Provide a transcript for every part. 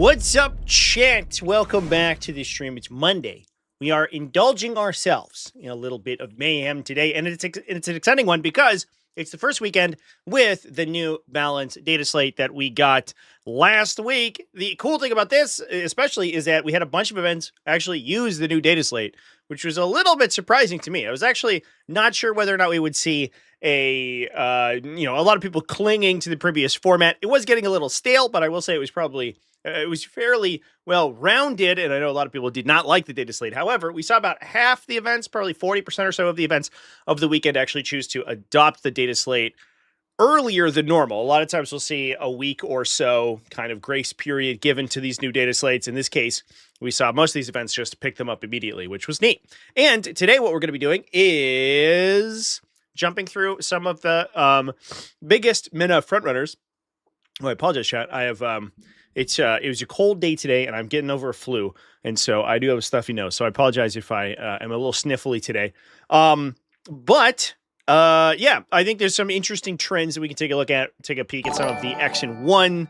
What's up, chat? Welcome back to the stream. It's Monday. We are indulging ourselves in a little bit of mayhem today, and it's an exciting one because it's the first weekend with the new balance data slate that we got last week. The cool thing about this, especially, is that we had a bunch of events actually use the new data slate, which was a little bit surprising to me. I was actually not sure whether or not we would see a lot of people clinging to the previous format. It was getting a little stale, but I will say it was probably it was fairly well rounded, and I know a lot of people did not like the data slate. However, we saw about half the events, probably 40% or so of the events of the weekend, actually choose to adopt the data slate earlier than normal. A lot of times we'll see a week or so kind of grace period given to these new data slates. In this case, we saw most of these events just pick them up immediately, which was neat. And today what we're going to be doing is jumping through some of the biggest Mina frontrunners. Oh, I apologize, chat. I have it was a cold day today, and I'm getting over a flu, and so I do have a stuffy nose. So I apologize if I am a little sniffly today. But I think there's some interesting trends that we can take a peek at some of the Action 1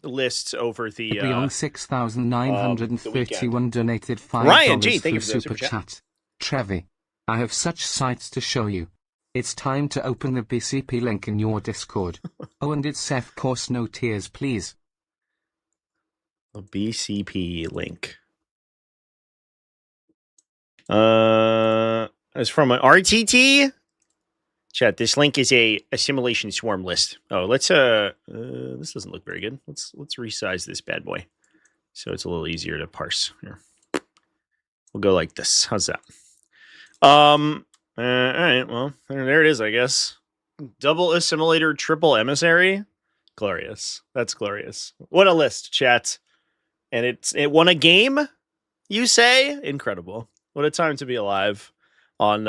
lists over the Beyond 6,931 donated $5 Ryan G, thank you through for the Super Chat. Trevi, I have such sights to show you. It's time to open the BCP link in your Discord. Oh, and it's of course no tears, please. A BCP link. It's from an RTT. Chat, this link is a assimilation swarm list. Oh, let's this doesn't look very good. Let's resize this bad boy so it's a little easier to parse. Here. We'll go like this. How's that? All right, well, there it is, I guess. Double assimilator, triple emissary. Glorious. That's glorious. What a list, chat. And it won a game, you say? Incredible. What a time to be alive on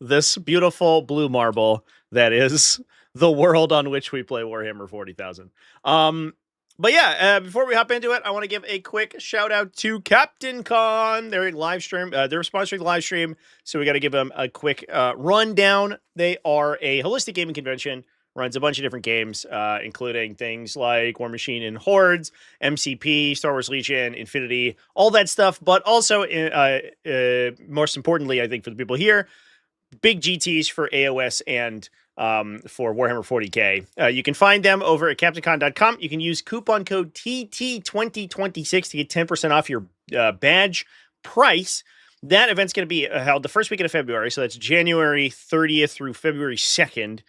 this beautiful blue marble that is the world on which we play Warhammer 40,000. But yeah, before we hop into it, I want to give a quick shout out to Captain Con. They're in live stream. They're sponsoring the live stream, so we got to give them a quick rundown. They are a holistic gaming convention. Runs a bunch of different games, including things like War Machine and Hordes, MCP, Star Wars Legion, Infinity, all that stuff. But also, most importantly, I think for the people here, big GTs for AOS and for Warhammer 40K. You can find them over at CaptainCon.com. You can use coupon code TT2026 to get 10% off your badge price. That event's going to be held the first weekend of February, so that's January 30th through February 2nd.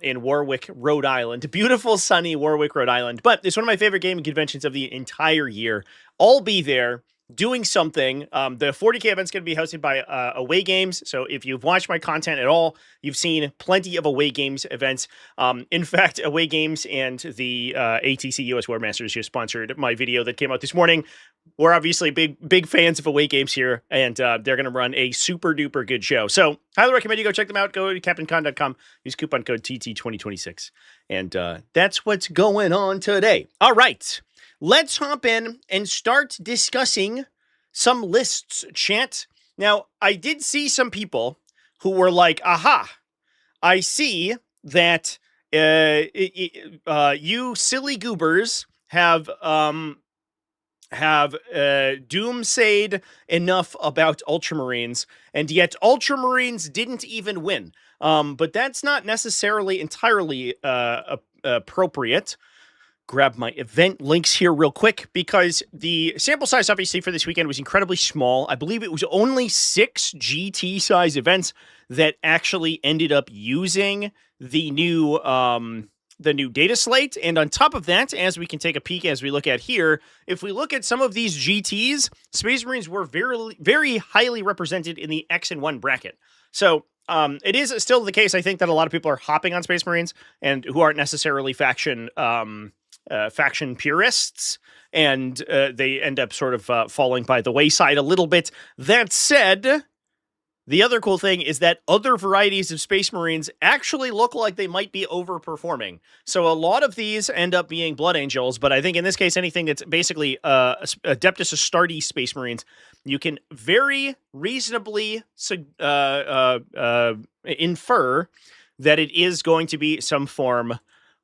In Warwick, Rhode Island. Beautiful, sunny Warwick, Rhode Island. But it's one of my favorite gaming conventions of the entire year. I'll be there doing something. The 40K event's going to be hosted by Away Games. So if you've watched my content at all, you've seen plenty of Away Games events. In fact, Away Games and the ATC US War Masters just sponsored my video that came out this morning. We're obviously big fans of Away Games here, and they're going to run a super duper good show. So highly recommend you go check them out. Go to CaptainCon.com, use coupon code TT2026. And that's what's going on today. All right, let's hop in and start discussing some lists, chat. Now, I did see some people who were like, aha, I see that you silly goobers have doomsayed enough about Ultramarines, and yet Ultramarines didn't even win. But that's not necessarily entirely appropriate. Grab my event links here real quick, because the sample size, obviously, for this weekend was incredibly small. I believe it was only 6 GT size events that actually ended up using the new data slate. And on top of that, as we can take a peek as we look at here, if we look at some of these GTs, Space Marines were very, very highly represented in the X and 1 bracket. So it is still the case, I think, that a lot of people are hopping on Space Marines and who aren't necessarily faction purists, and they end up sort of falling by the wayside a little bit. That said, the other cool thing is that other varieties of Space Marines actually look like they might be overperforming. So a lot of these end up being Blood Angels, but I think in this case, anything that's basically Adeptus Astartes Space Marines, you can very reasonably infer that it is going to be some form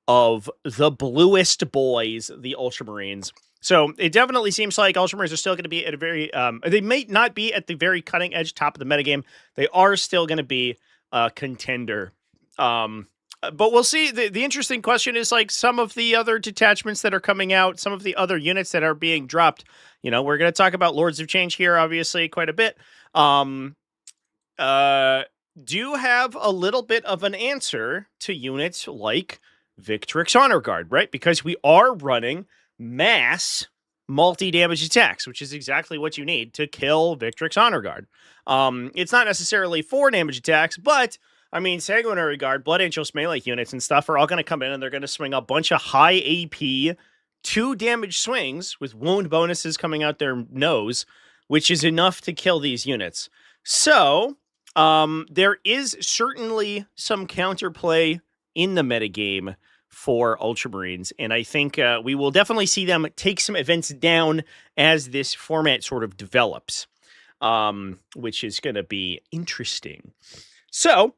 of the bluest boys, the Ultramarines. So it definitely seems like Ultramarines are still going to be at a very, they may not be at the very cutting edge top of the metagame. They are still going to be a contender. But we'll see. The interesting question is like some of the other detachments that are coming out, some of the other units that are being dropped. You know, we're going to talk about Lords of Change here, obviously, quite a bit. Do have a little bit of an answer to units like Victrix Honor Guard, right? Because we are running mass multi-damage attacks, which is exactly what you need to kill Victrix Honor Guard. It's not necessarily 4 damage attacks, but I mean, Sanguinary Guard, Blood Angels, melee units and stuff are all going to come in and they're going to swing a bunch of high AP 2 damage swings with wound bonuses coming out their nose, which is enough to kill these units. So there is certainly some counterplay in the metagame for Ultramarines, and I think we will definitely see them take some events down as this format sort of develops, which is going to be interesting. So,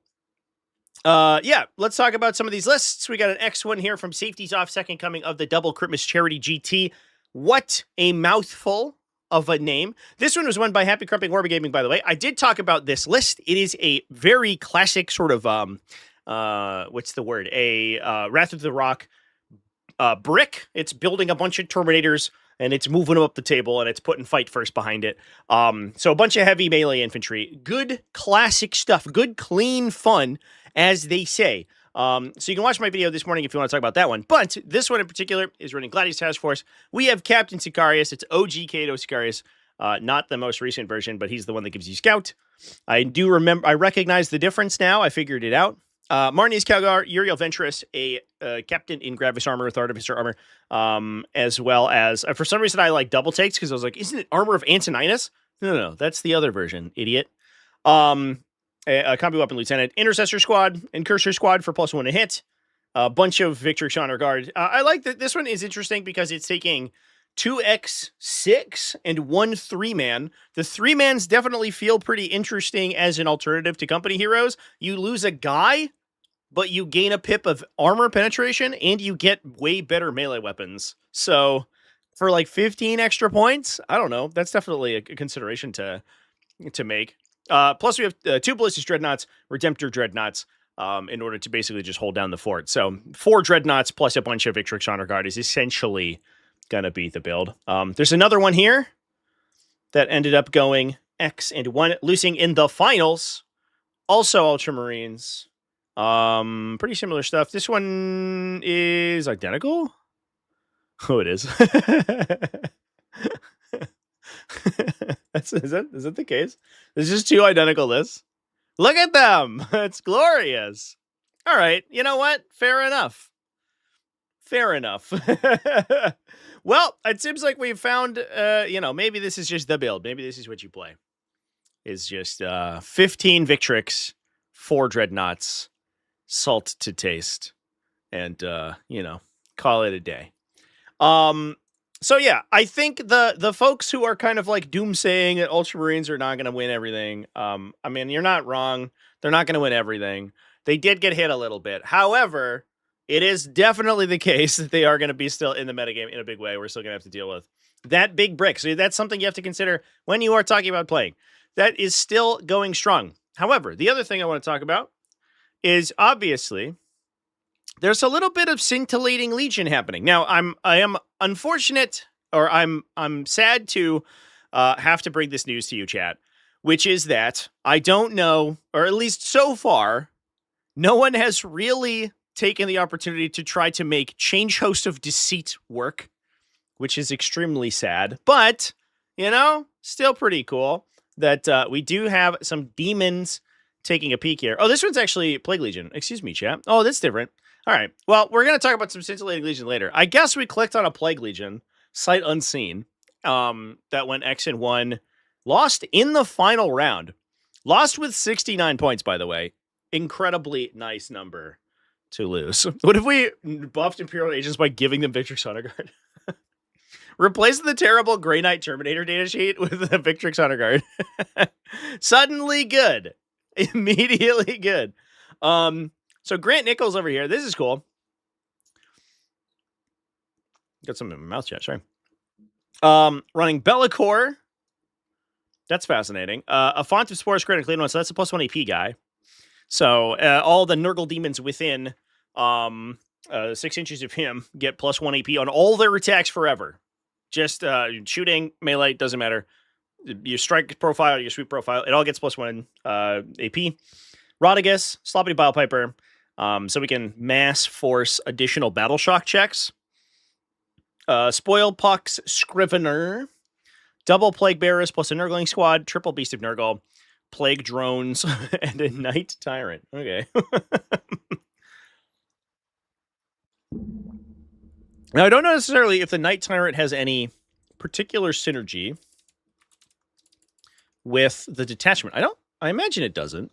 yeah, let's talk about some of these lists. We got an X1 here from Safety's Off, second coming of the Double Christmas Charity GT. What a mouthful of a name. This one was won by Happy Crumping Wargaming, by the way. I did talk about this list. It is a very classic sort of, what's the word? A Wrath of the Rock brick. It's building a bunch of Terminators, and it's moving them up the table, and it's putting Fight First behind it. So a bunch of heavy melee infantry. Good classic stuff. Good, clean fun, as they say. So you can watch my video this morning if you want to talk about that one. But this one in particular is running Gladius Task Force. We have Captain Sicarius. It's OG Cato Sicarius. Not the most recent version, but he's the one that gives you Scout. I do remember, I recognize the difference now. I figured it out. Marnius Calgar, Uriel Ventress, a captain in Gravis armor with Artificer armor, as well as, for some reason I like double takes because I was like, isn't it Armor of Antoninus? No, that's the other version, idiot. A combi weapon lieutenant, intercessor squad, and cursor squad for +1 to hit. A bunch of Victrix Honor Guard. I like that this one is interesting because it's taking 2x6 and 1 3-man. The 3-mans definitely feel pretty interesting as an alternative to company heroes. You lose a guy, but you gain a pip of armor penetration, and you get way better melee weapons. So for like 15 extra points, I don't know. That's definitely a consideration to make. Plus, we have 2 Ballistic Dreadnoughts, Redemptor Dreadnoughts, in order to basically just hold down the fort. So 4 Dreadnoughts plus a bunch of Victrix Honor Guard is essentially going to be the build. There's another one here that ended up going X and 1, losing in the finals. Also Ultramarines. Pretty similar stuff. This one is identical. Oh, it is. Is that the case? There's just 2 identical lists. Look at them. It's glorious. All right. You know what? Fair enough. Well, it seems like we've found, maybe this is just the build. Maybe this is what you play. It's just 15 Victrix, 4 Dreadnoughts, salt to taste, and, call it a day. So yeah, I think the folks who are kind of like doomsaying that Ultramarines are not going to win everything, I mean, you're not wrong. They're not going to win everything. They did get hit a little bit. However, it is definitely the case that they are going to be still in the metagame in a big way. We're still going to have to deal with that big brick. So that's something you have to consider when you are talking about playing. That is still going strong. However, the other thing I want to talk about is obviously there's a little bit of Scintillating Legion happening. Now, I am unfortunate, or I'm sad to have to bring this news to you, chat, which is that I don't know, or at least so far, no one has really taken the opportunity to try to make Change Host of Deceit work, which is extremely sad, but, still pretty cool that we do have some demons taking a peek here. Oh, this one's actually Plague Legion. Excuse me, chat. Oh, that's different. All right. Well, we're going to talk about some Scintillating Legion later. I guess we clicked on a Plague Legion, sight unseen, that went X and 1. Lost in the final round. Lost with 69 points, by the way. Incredibly nice number to lose. What if we buffed Imperial Agents by giving them Victrix Honor Guard? Replace the terrible Grey Knight Terminator datasheet with the Victrix Honor Guard. Suddenly good. Immediately good. So Grant Nichols over here. This is cool. Got something in my mouth chat. Sorry. Running Bellicor. That's fascinating. A Font of Spores critically one, so that's a +1 AP guy. So all the Nurgle demons within 6 inches of him get +1 AP on all their attacks forever. Just shooting, melee, doesn't matter. Your strike profile, your sweep profile, it all gets +1 AP. Rodigus, Sloppity Bilepiper, so we can mass force additional battle shock checks. Spoil Puck's Scrivener, double Plague Bearers plus a Nurgling squad, triple Beast of Nurgle, Plague Drones, and a Night Tyrant. Okay. Now, I don't know necessarily if the Night Tyrant has any particular synergy with the detachment. I imagine it doesn't.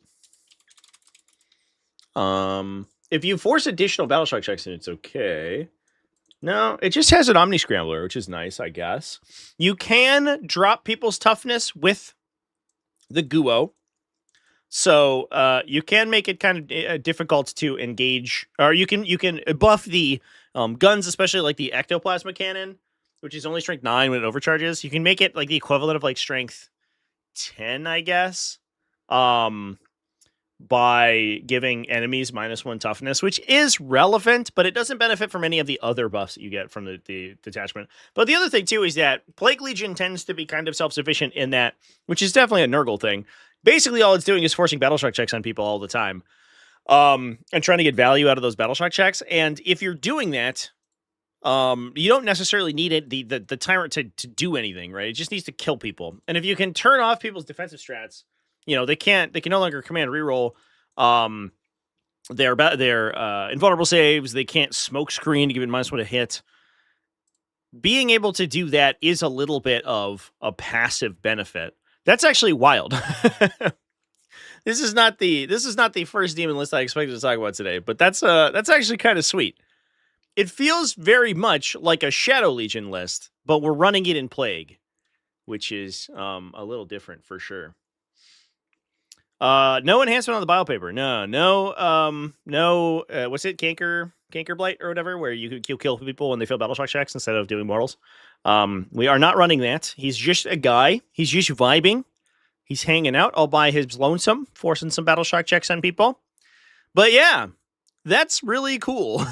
If you force additional battle shock checks in, it's okay. No, it just has an Omni Scrambler, which is nice, I guess. You can drop people's toughness with the Guo. So you can make it kind of difficult to engage, or you can buff the guns, especially like the Ectoplasma Cannon, which is only strength 9 when it overcharges. You can make it like the equivalent of like strength 10, I guess, by giving enemies -1 toughness, which is relevant, but it doesn't benefit from any of the other buffs that you get from the detachment. But the other thing too is that Plague Legion tends to be kind of self-sufficient in that, which is definitely a Nurgle thing. Basically, all it's doing is forcing battle shock checks on people all the time, and trying to get value out of those battle shock checks. And if you're doing that, you don't necessarily need it the tyrant to do anything, right? It just needs to kill people. And if you can turn off people's defensive strats, they can no longer command reroll their invulnerable saves. They can't smoke screen to give it -1 to hit. Being able to do that is a little bit of a passive benefit. That's actually wild. This is not the first demon list I expected to talk about today, but that's actually kind of sweet. It feels very much like a Shadow Legion list, but we're running it in Plague, which is a little different for sure. No enhancement on the Biopaper. No. What's it? Canker Blight or whatever, where you kill people when they fail battle shock checks instead of doing mortals. We are not running that. He's just a guy. He's just vibing. He's hanging out all by his lonesome, forcing some battle shock checks on people. But yeah, that's really cool.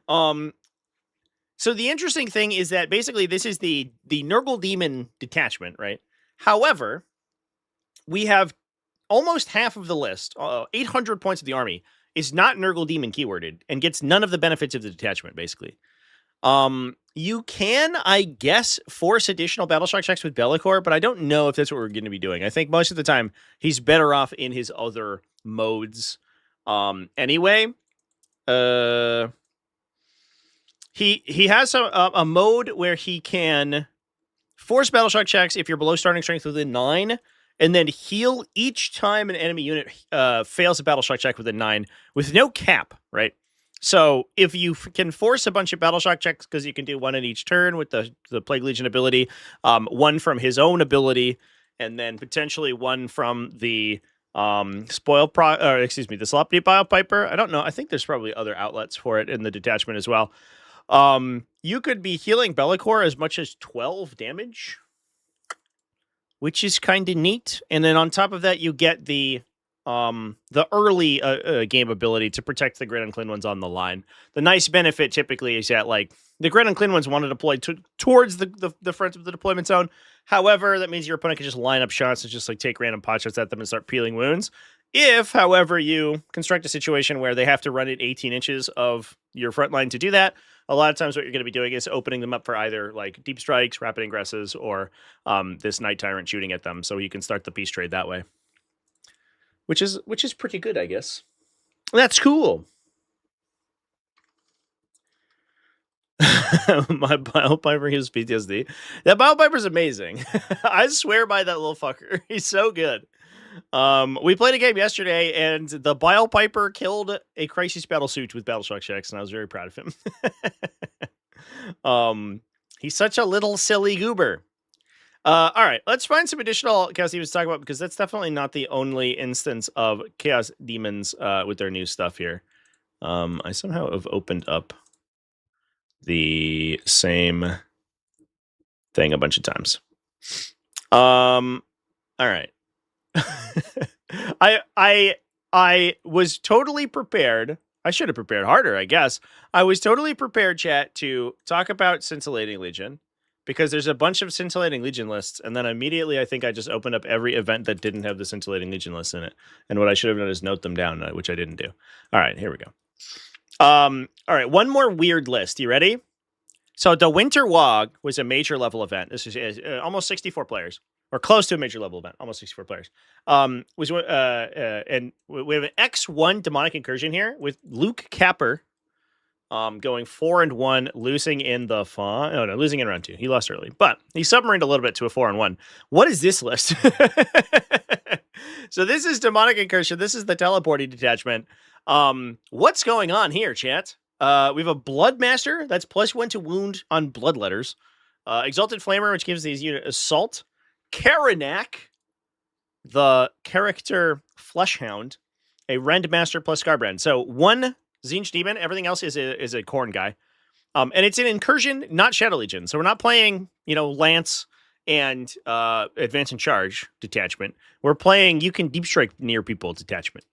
So the interesting thing is that basically this is the Nurgle Demon detachment, right? However, we have almost half of the list, 800 points of the army, is not Nurgle Demon keyworded and gets none of the benefits of the detachment, basically. You can, I guess, force additional battle shock checks with Bellicor, but I don't know if that's what we're going to be doing. I think most of the time he's better off in his other modes. Anyway, he has a mode where he can force battle shock checks if you're below starting strength within 9, and then heal each time an enemy unit fails a battle shock check within 9 with no cap, right? So if you can force a bunch of battle shock checks, because you can do one in each turn with the Plague Legion ability, one from his own ability, and then potentially one from the the Sloppy Biopiper. I don't know. I think there's probably other outlets for it in the detachment as well. You could be healing Bellicor as much as 12 damage, which is kind of neat. And then on top of that, you get the early game ability to protect the Grid Unclean Ones on the line. The nice benefit typically is that like the Grid Unclean Ones want to deploy towards the front of the deployment zone. However, that means your opponent can just line up shots and just like take random pot shots at them and start peeling wounds. If, however, you construct a situation where they have to run it 18 inches of your front line to do that, a lot of times what you're going to be doing is opening them up for either like deep strikes, rapid ingresses, or this Night Tyrant shooting at them, so you can start the peace trade that way. Which is pretty good, I guess. That's cool. My Biopiper gives PTSD. That Biopiper's amazing. I swear by that little fucker. He's so good. We played a game yesterday, and the Biopiper killed a Crisis Battle Suit with battle shock checks, and I was very proud of him. He's such a little silly goober. All right, let's find some additional Chaos Demons to talk about, because that's definitely not the only instance of Chaos Demons with their new stuff here. I somehow have opened up the same thing a bunch of times. All right. I was totally prepared. I should have prepared harder, I guess. I was totally prepared, chat, to talk about Scintillating Legion because there's a bunch of Scintillating Legion lists, and then immediately I think I just opened up every event that didn't have the Scintillating Legion list in it. And what I should have done is note them down, which I didn't do. All right, here we go. All right, one more weird list. You ready? So the Winter WoG was a major level event. This is almost 64 players. Or close to a major level event, almost 64 players. And we have an X1 demonic incursion here with Luke Capper going 4-1, losing in the losing in round 2. He lost early, but he submarined a little bit to a 4-1. What is this list? So this is demonic incursion. This is the teleporting detachment. What's going on here, chat? We have a Bloodmaster that's +1 to wound on blood letters. Exalted Flamer, which gives these unit assault. Karanak, the character Fleshhound, a Rendmaster plus Scarbrand. So one Tzeentch Demon, everything else is a Khorne guy. And it's an incursion, not Shadow Legion. So we're not playing, Lance and Advance and Charge detachment. We're playing you can deep strike near people detachment.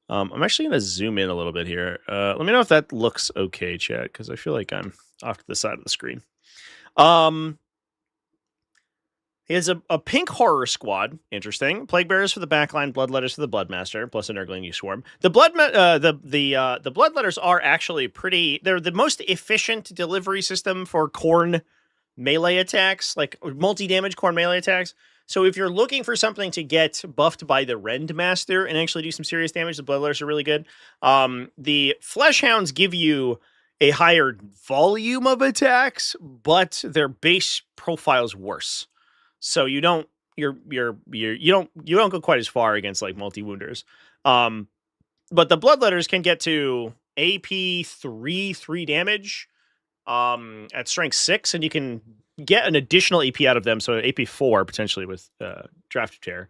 I'm actually going to zoom in a little bit here. Let me know if that looks okay, chat, because I feel like I'm off to the side of the screen. He has a pink horror squad. Interesting. Plague Bearers for the backline, Bloodletters for the Bloodmaster, plus an Nurgling Swarm. The Bloodletters are actually pretty. They're the most efficient delivery system for Khorne melee attacks, like multi-damage Khorne melee attacks. So if you're looking for something to get buffed by the Rendmaster and actually do some serious damage, the Bloodletters are really good. The Fleshhounds give you a higher volume of attacks, but their base profile's worse. So you don't go quite as far against like multi-wounders. But the Bloodletters can get to AP 3 damage at strength 6, and you can get an additional AP out of them, so AP 4 potentially with Draft of Terror.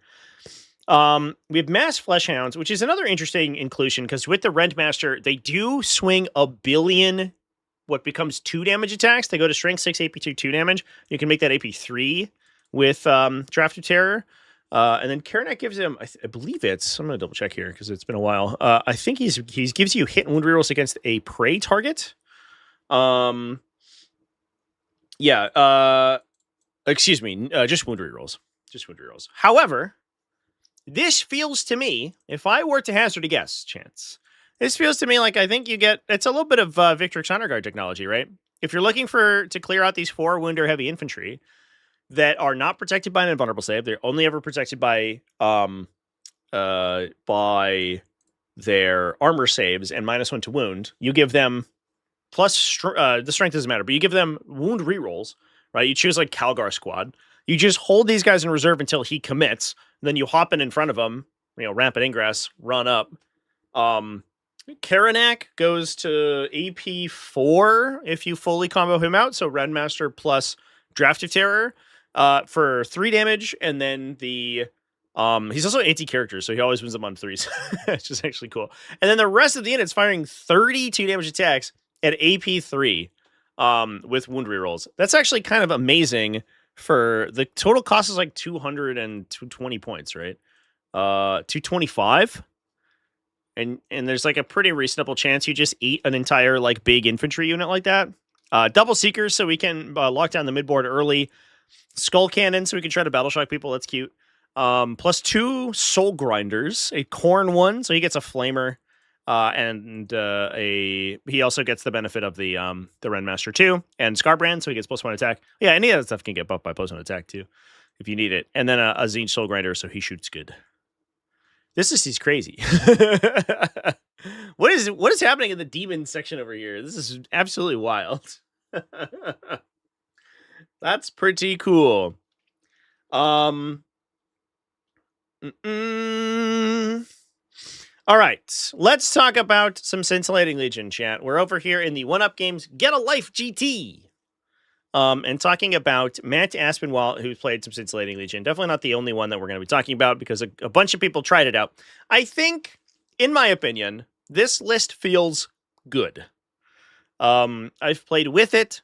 We have Mass Fleshhounds, which is another interesting inclusion because with the Rendmaster, they do swing a billion what becomes 2 damage attacks. They go to strength 6, AP 2 damage. You can make that AP 3 with Draft of Terror. And then Karanak gives him, I believe I'm going to double check here because it's been a while. I think he gives you hit and wound rerolls against a prey target. Excuse me, just wound rerolls. Just wound rerolls. However, this feels to me, if I were to hazard a guess, Chance, this feels to me like I think you get, it's a little bit of Victrix Honor Guard technology, right? If you're looking to clear out these 4 wound or heavy infantry that are not protected by an invulnerable save, they're only ever protected by their armor saves and -1 to wound. You give them plus the strength doesn't matter, but you give them wound rerolls, right? You choose like Calgar Squad. You just hold these guys in reserve until he commits. Then you hop in front of him, rampant ingress, run up. Karanak goes to AP 4 if you fully combo him out. So Rendmaster plus Draft of Terror for 3 damage. And then he's also anti-character, so he always wins them on 3s, which is actually cool. And then the rest of the unit's firing 32 damage attacks at AP 3 with wound rerolls. That's actually kind of amazing. For the total cost is like 220 points, right? 225. And there's like a pretty reasonable chance you just eat an entire like big infantry unit like that. Double Seekers, so we can lock down the midboard early. Skull Cannon, so we can try to battle shock people. That's cute. Plus 2 Soul Grinders, a Khorne one, so he gets a Flamer. And he also gets the benefit of the Rendmaster too, and Scarbrand, so he gets +1 attack. Yeah, any of that stuff can get buffed by +1 attack too, if you need it. And then a Tzeentch Soul Grinder, so he shoots good. He's crazy. What is happening in the demon section over here? This is absolutely wild. That's pretty cool. All right, let's talk about some Scintillating Legion, chat. We're over here in the 1-Up Games Get a Life GT. And talking about Matt Aspinwall, who played some Scintillating Legion. Definitely not the only one that we're going to be talking about because a bunch of people tried it out. I think, in my opinion, this list feels good. I've played with it.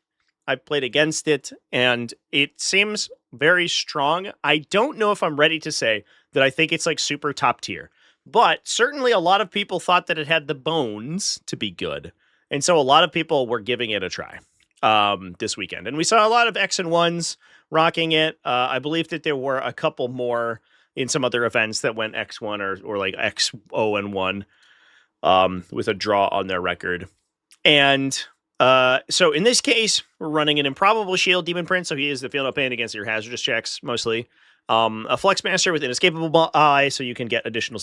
I played against it, and it seems very strong. I don't know if I'm ready to say that I think it's like super top tier, but certainly a lot of people thought that it had the bones to be good. And so a lot of people were giving it a try this weekend. And we saw a lot of X and ones rocking it. I believe that there were a couple more in some other events that went X1 or like X0 and 1 with a draw on their record. And so in this case, we're running an Improbable Shield Demon Prince, so he is the Feel No Pain against your hazardous checks, mostly. A Flex Master with Inescapable Eye, so you can get additional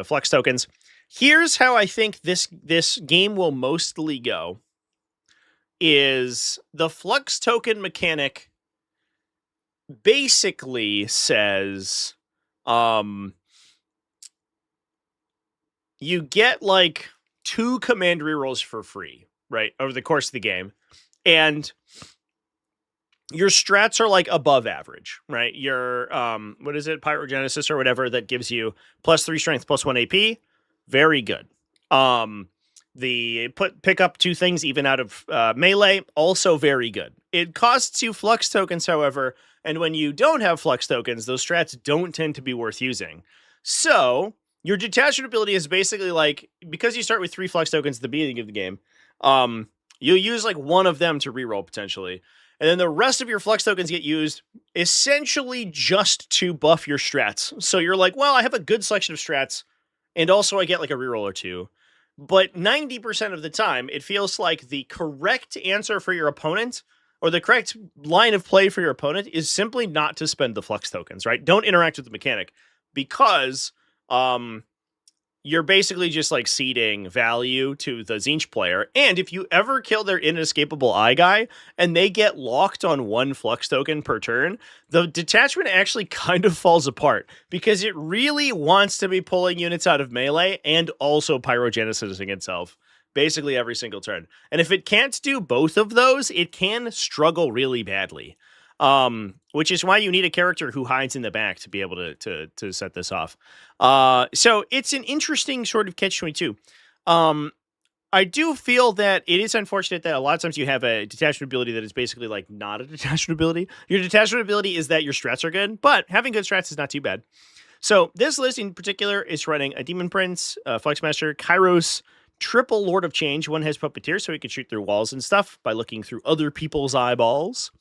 Flex tokens. Here's how I think this game will mostly go, is the Flux token mechanic basically says you get like 2 command rerolls for free, right, over the course of the game. And your strats are like above average, right? Your what is it, Pyrogenesis or whatever, that gives you +3 strength, +1 AP. Very good. The pick up 2 things even out of melee, also very good. It costs you Flux tokens, however, and when you don't have Flux tokens, those strats don't tend to be worth using. So your detachment ability is basically like, because you start with 3 Flux tokens at the beginning of the game, you use like 1 of them to reroll potentially. And then the rest of your Flux tokens get used essentially just to buff your strats. So you're like, well, I have a good selection of strats, and also I get like a reroll or 2. But 90% of the time, it feels like the correct answer for your opponent, or the correct line of play for your opponent, is simply not to spend the Flux tokens, right? Don't interact with the mechanic, because you're basically just like ceding value to the Tzeentch player. And if you ever kill their Inescapable Eye guy and they get locked on 1 Flux token per turn, the detachment actually kind of falls apart, because it really wants to be pulling units out of melee and also pyrogenesising itself basically every single turn. And if it can't do both of those, it can struggle really badly. Which is why you need a character who hides in the back to be able to set this off. So it's an interesting sort of catch-22. I do feel that it is unfortunate that a lot of times you have a detachment ability that is basically like not a detachment ability. Your detachment ability is that your strats are good, but having good strats is not too bad. So this list in particular is running a Demon Prince, Flex Master, Kairos, triple Lord of Change. One has Puppeteer, so he can shoot through walls and stuff by looking through other people's eyeballs,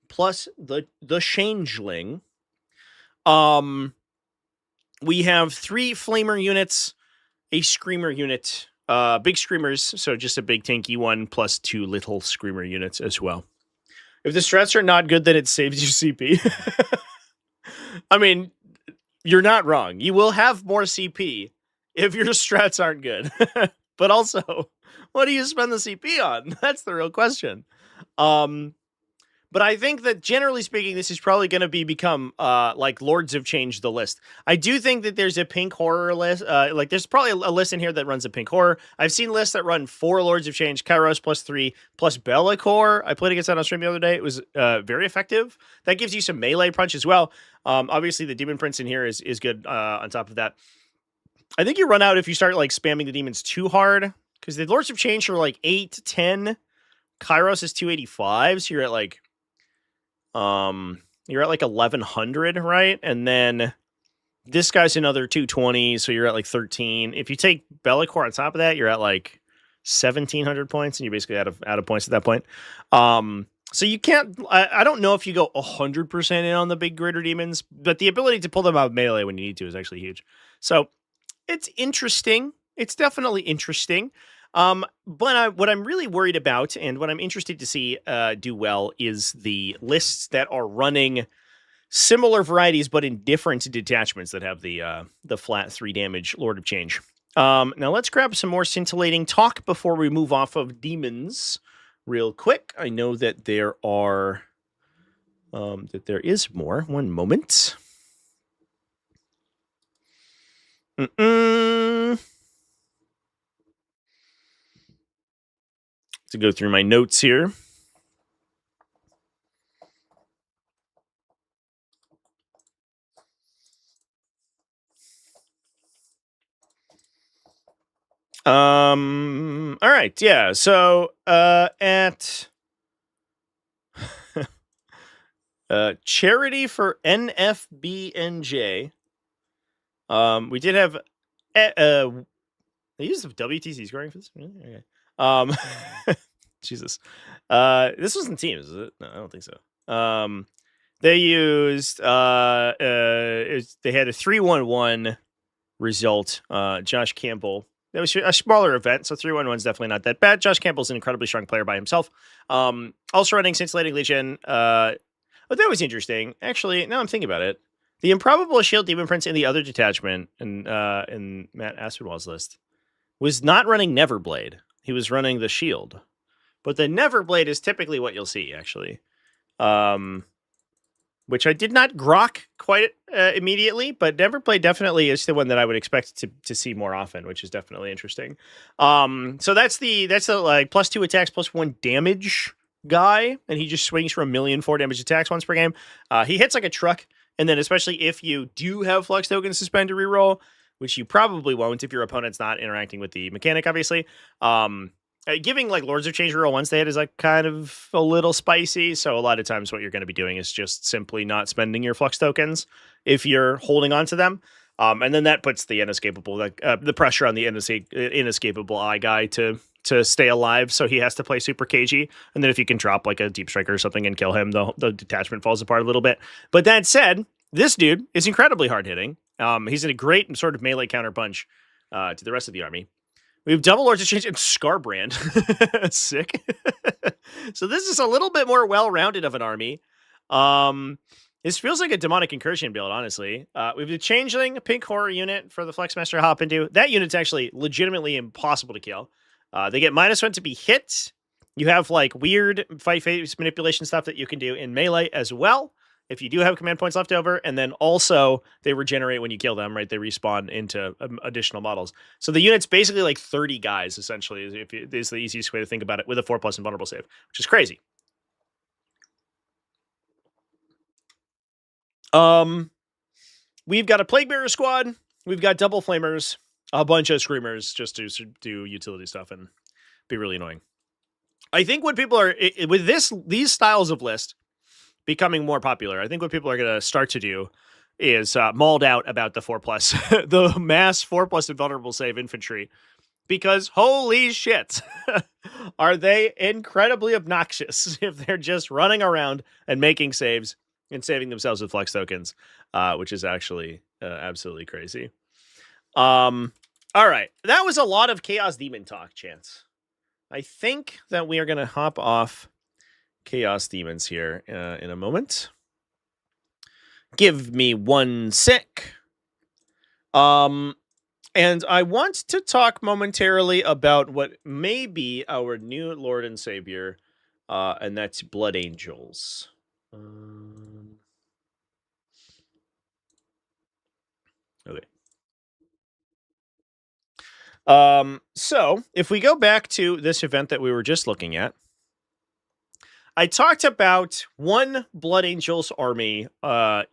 plus the Changeling. We have 3 Flamer units, a Screamer unit, big Screamers, so just a big tanky one, plus 2 little Screamer units as well. If the strats are not good, then it saves you CP. I mean, you're not wrong. You will have more CP if your strats aren't good. But also, what do you spend the CP on? That's the real question. But I think that generally speaking, this is probably going to become like Lords of Change the list. I do think that there's a pink horror list. Like there's probably a list in here that runs a pink horror. I've seen lists that run 4 Lords of Change, Kairos +3, plus Bellicor. I played against that on stream the other day. It was very effective. That gives you some melee punch as well. Obviously, the Demon Prince in here is good on top of that. I think you run out if you start like spamming the demons too hard, because the Lords of Change are like 8, 10. Kairos is 285, so you're at like 1100, right? And then this guy's another 220, so you're at like 13. If you take Bellicor on top of that, you're at like 1700 points, and you're basically out of points at that point. So you can't, I don't know if you go 100% in on the big Greater Demons, but the ability to pull them out of melee when you need to is actually huge. So it's interesting. It's definitely interesting. But what I'm really worried about, and what I'm interested to see do well, is the lists that are running similar varieties but in different detachments that have the flat 3 damage Lord of Change. Now let's grab some more scintillating talk before we move off of demons real quick. I know that there is more. One moment. To go through my notes here. All right, yeah. So at Charity for NFBNJ. We did have they used the WTC scoring for this. Okay. Jesus. This wasn't teams, is it? No, I don't think so. They used they had a 3-1-1 result. Josh Campbell. That was a smaller event, so 3-1-1 is definitely not that bad. Josh Campbell's an incredibly strong player by himself. Also running Scintillating Legion. But that was interesting. Actually, now I'm thinking about it. The Improbable Shield Demon Prince in the other detachment in Matt Aspinwall's list was not running Neverblade. He was running the Shield. But the Neverblade is typically what you'll see, actually. Which I did not grok quite immediately, but Neverblade definitely is the one that I would expect to see more often, which is definitely interesting. So that's the like +2 attacks, +1 damage guy, and he just swings for 1,000,004 damage attacks once per game. He hits like a truck. And then especially if you do have Flux tokens to spend to reroll, which you probably won't if your opponent's not interacting with the mechanic, obviously. Giving like Lords of Change reroll once they hit is like kind of a little spicy. So a lot of times what you're going to be doing is just simply not spending your Flux tokens if you're holding on to them. And then that puts the inescapable, the pressure on the inescapable eye guy to stay alive, so he has to play super cagey. And then if you can drop like a Deep Striker or something and kill him, the detachment falls apart a little bit. But that said, this dude is incredibly hard hitting. He's in a great sort of melee counterpunch to the rest of the army. We have double Lords of Change and Scarbrand. Sick. So this is a little bit more well-rounded of an army. This feels like a Demonic Incursion build, honestly. We have the Changeling Pink Horror unit for the Flexmaster hop into. That unit's actually legitimately impossible to kill. They get -1 to be hit. You have like weird fight phase manipulation stuff that you can do in melee as well, if you do have command points left over. And then also they regenerate when you kill them, right? They respawn into additional models. So the unit's basically like 30 guys, essentially, is the easiest way to think about it, with a 4+ invulnerable save, which is crazy. We've got a Plague Bearer squad. We've got double Flamers, a bunch of Screamers just to do utility stuff and be really annoying. I think what people are, with these styles of list becoming more popular, I think what people are going to start to do is mauled out about the 4+, the mass 4+ invulnerable save infantry, because holy shit, are they incredibly obnoxious if they're just running around and making saves and saving themselves with Flux tokens, which is actually absolutely crazy. All right, that was a lot of Chaos Demon talk, Chance. I think that we are going to hop off Chaos Demons here in a moment. Give me 1 sec. And I want to talk momentarily about what may be our new Lord and Savior, and that's Blood Angels. Okay. So if we go back to this event that we were just looking at, I talked about one Blood Angels army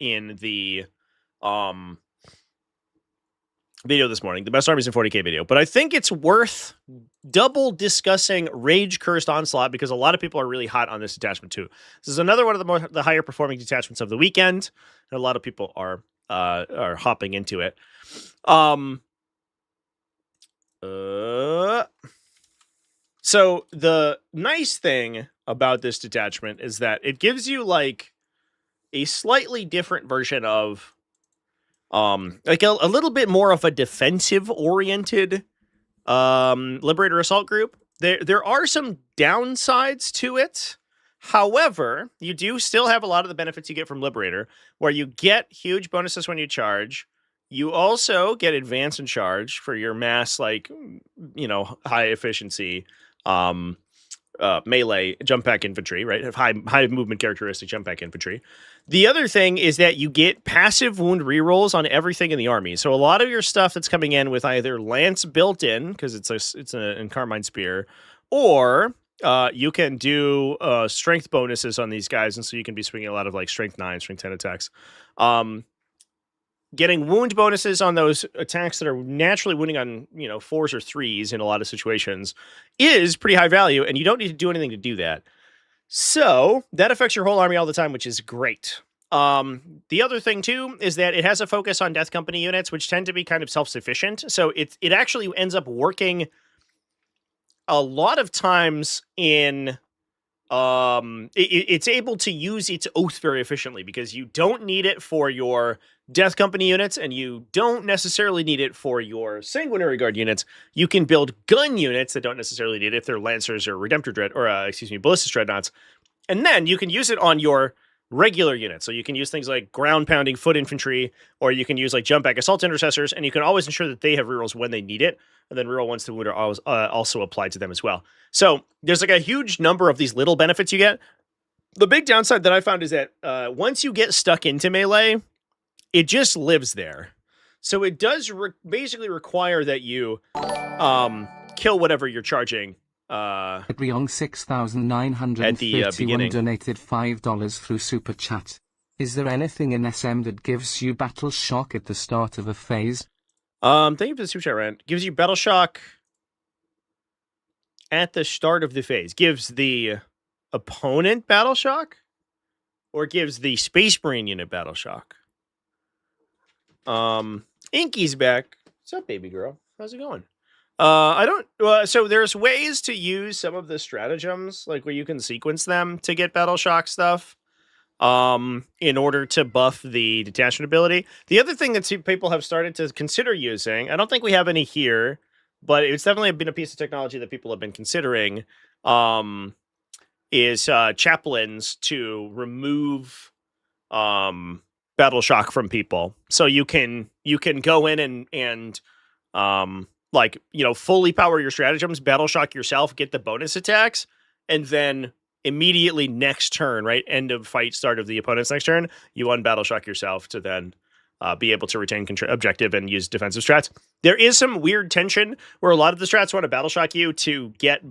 in the video this morning, the best armies in 40k video, but I think it's worth double discussing Rage Cursed Onslaught, because a lot of people are really hot on this detachment too. This is another one of the higher performing detachments of the weekend, and a lot of people are hopping into it. So the nice thing about this detachment is that it gives you like a slightly different version of like a little bit more of a defensive oriented Liberator Assault group. There are some downsides to it. However, you do still have a lot of the benefits you get from Liberator, where you get huge bonuses when you charge. You also get advance and charge for your mass, like, you know, high efficiency melee jump pack infantry, right? Have high movement characteristic jump pack infantry. The other thing is that you get passive wound rerolls on everything in the army. So a lot of your stuff that's coming in with either Lance built in, because it's an Carmine Spear, or you can do strength bonuses on these guys, and so you can be swinging a lot of like strength 9, strength 10 attacks. Getting wound bonuses on those attacks that are naturally wounding on, you know, 4s or 3s in a lot of situations is pretty high value, and you don't need to do anything to do that. So that affects your whole army all the time, which is great. The other thing too is that it has a focus on Death Company units, which tend to be kind of self-sufficient. So it actually ends up working a lot of times in it's able to use its oath very efficiently because you don't need it for your Death Company units and you don't necessarily need it for your Sanguinary Guard units. You can build gun units that don't necessarily need it if they're Lancers or Redemptor Dread or Ballistus Dreadnoughts, and then you can use it on your regular units. So you can use things like ground pounding foot infantry, or you can use like jump back assault intercessors, and you can always ensure that they have rerolls when they need it, and then reroll once the wound are always, also applied to them as well. So there's like a huge number of these little benefits you get. The big downside that I found is that once you get stuck into melee, it just lives there. So it does basically require that you kill whatever you're charging. Adriong 6,931 donated $5 through Super Chat. Is there anything in SM that gives you battle shock at the start of a phase? Thank you for the Super Chat, Rand. Gives you battle shock at the start of the phase. Gives the opponent battle shock? Or gives the Space Marine unit battle shock? Inky's back. What's up, baby girl? How's it going? So there's ways to use some of the stratagems, like where you can sequence them to get battle shock stuff, in order to buff the detachment ability. The other thing that people have started to consider using, I don't think we have any here, but it's definitely been a piece of technology that people have been considering, is chaplains to remove battle shock from people. So you can go in and like, fully power your stratagems, battle shock yourself, get the bonus attacks, and then immediately next turn, right, end of fight, start of the opponent's next turn, you unbattle shock yourself to then be able to retain objective and use defensive strats. There is some weird tension where a lot of the strats want to battle shock you to get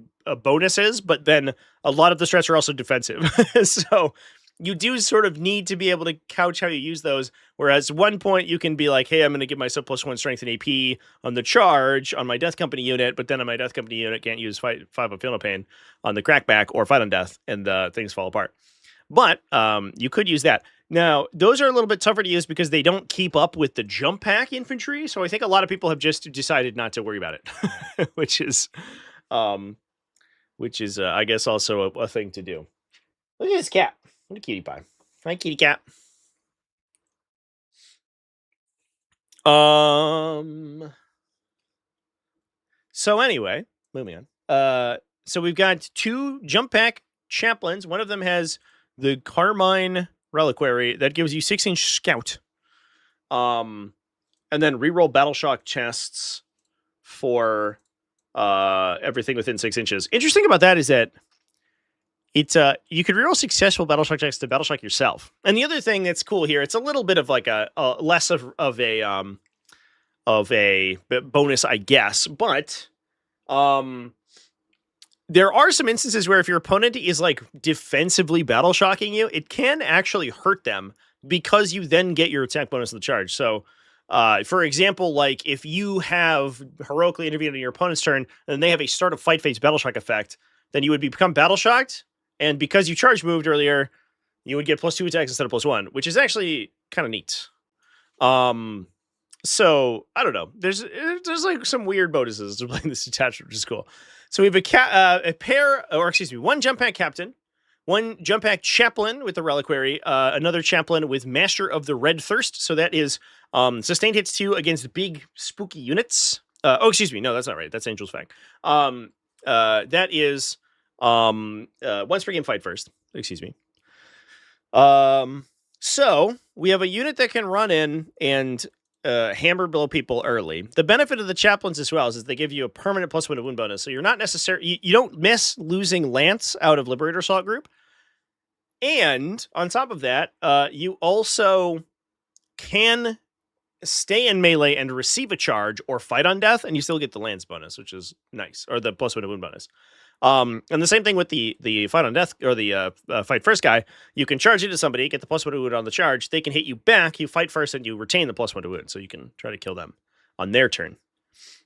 bonuses, but then a lot of the strats are also defensive. So you do sort of need to be able to couch how you use those. Whereas one point you can be like, hey, I'm going to give myself +1 strength and AP on the charge on my Death Company unit, but then on my Death Company unit can't use 5 of Feel No Pain on the crackback or Fight on Death, and things fall apart. But you could use that. Now, those are a little bit tougher to use because they don't keep up with the jump pack infantry. So I think a lot of people have just decided not to worry about it, which is I guess, also a thing to do. Look at this cat. What a cutie pie. Hi, kitty cat. So anyway, moving on. So we've got 2 jump pack chaplains. One of them has the Carmine Reliquary that gives you 6-inch scout. And then reroll battle shock chests for everything within 6 inches. Interesting about that is that it's you could reroll successful battle shock checks to battle shock yourself. And the other thing that's cool here, it's a little bit of like a less of a bonus, I guess, but there are some instances where if your opponent is like defensively battle shocking you, it can actually hurt them because you then get your attack bonus on the charge. So for example, like if you have heroically intervened in your opponent's turn and they have a start of fight phase battle shock effect, then you would become battle shocked. And because you charge moved earlier, you would get +2 attacks instead of +1, which is actually kind of neat. So I don't know. There's like some weird bonuses to playing this detachment, which is cool. So we have one jump pack captain, one jump pack chaplain with the reliquary, another chaplain with Master of the Red Thirst. So that is sustained hits 2 against big spooky units. No, that's not right. That's Angel's Fang. That is once per game fight first. So we have a unit that can run in and hammer below people early. The benefit of the chaplains as well is they give you a permanent +1 to wound bonus. So you're not necessarily, you don't miss losing Lance out of Liberator Assault Group. And on top of that, you also can stay in melee and receive a charge or fight on death, and you still get the Lance bonus, which is nice, or the +1 to wound bonus. And the same thing with the fight on death, or the fight first guy. You can charge into somebody, get the +1 to wound on the charge. They can hit you back. You fight first, and you retain the +1 to wound, so you can try to kill them on their turn.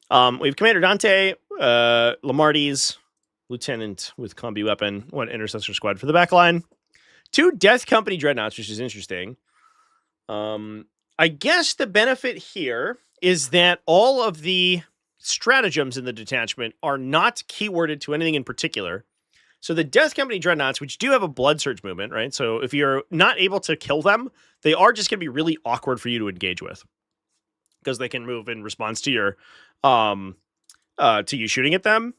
We have Commander Dante, Lamarties, lieutenant with combi weapon, 1 intercessor squad for the back line, 2 Death Company dreadnoughts, which is interesting. I guess the benefit here is that all of the stratagems in the detachment are not keyworded to anything in particular. So the Death Company dreadnoughts, which do have a blood surge movement, right? So if you're not able to kill them, they are just going to be really awkward for you to engage with, because they can move in response to your to you shooting at them.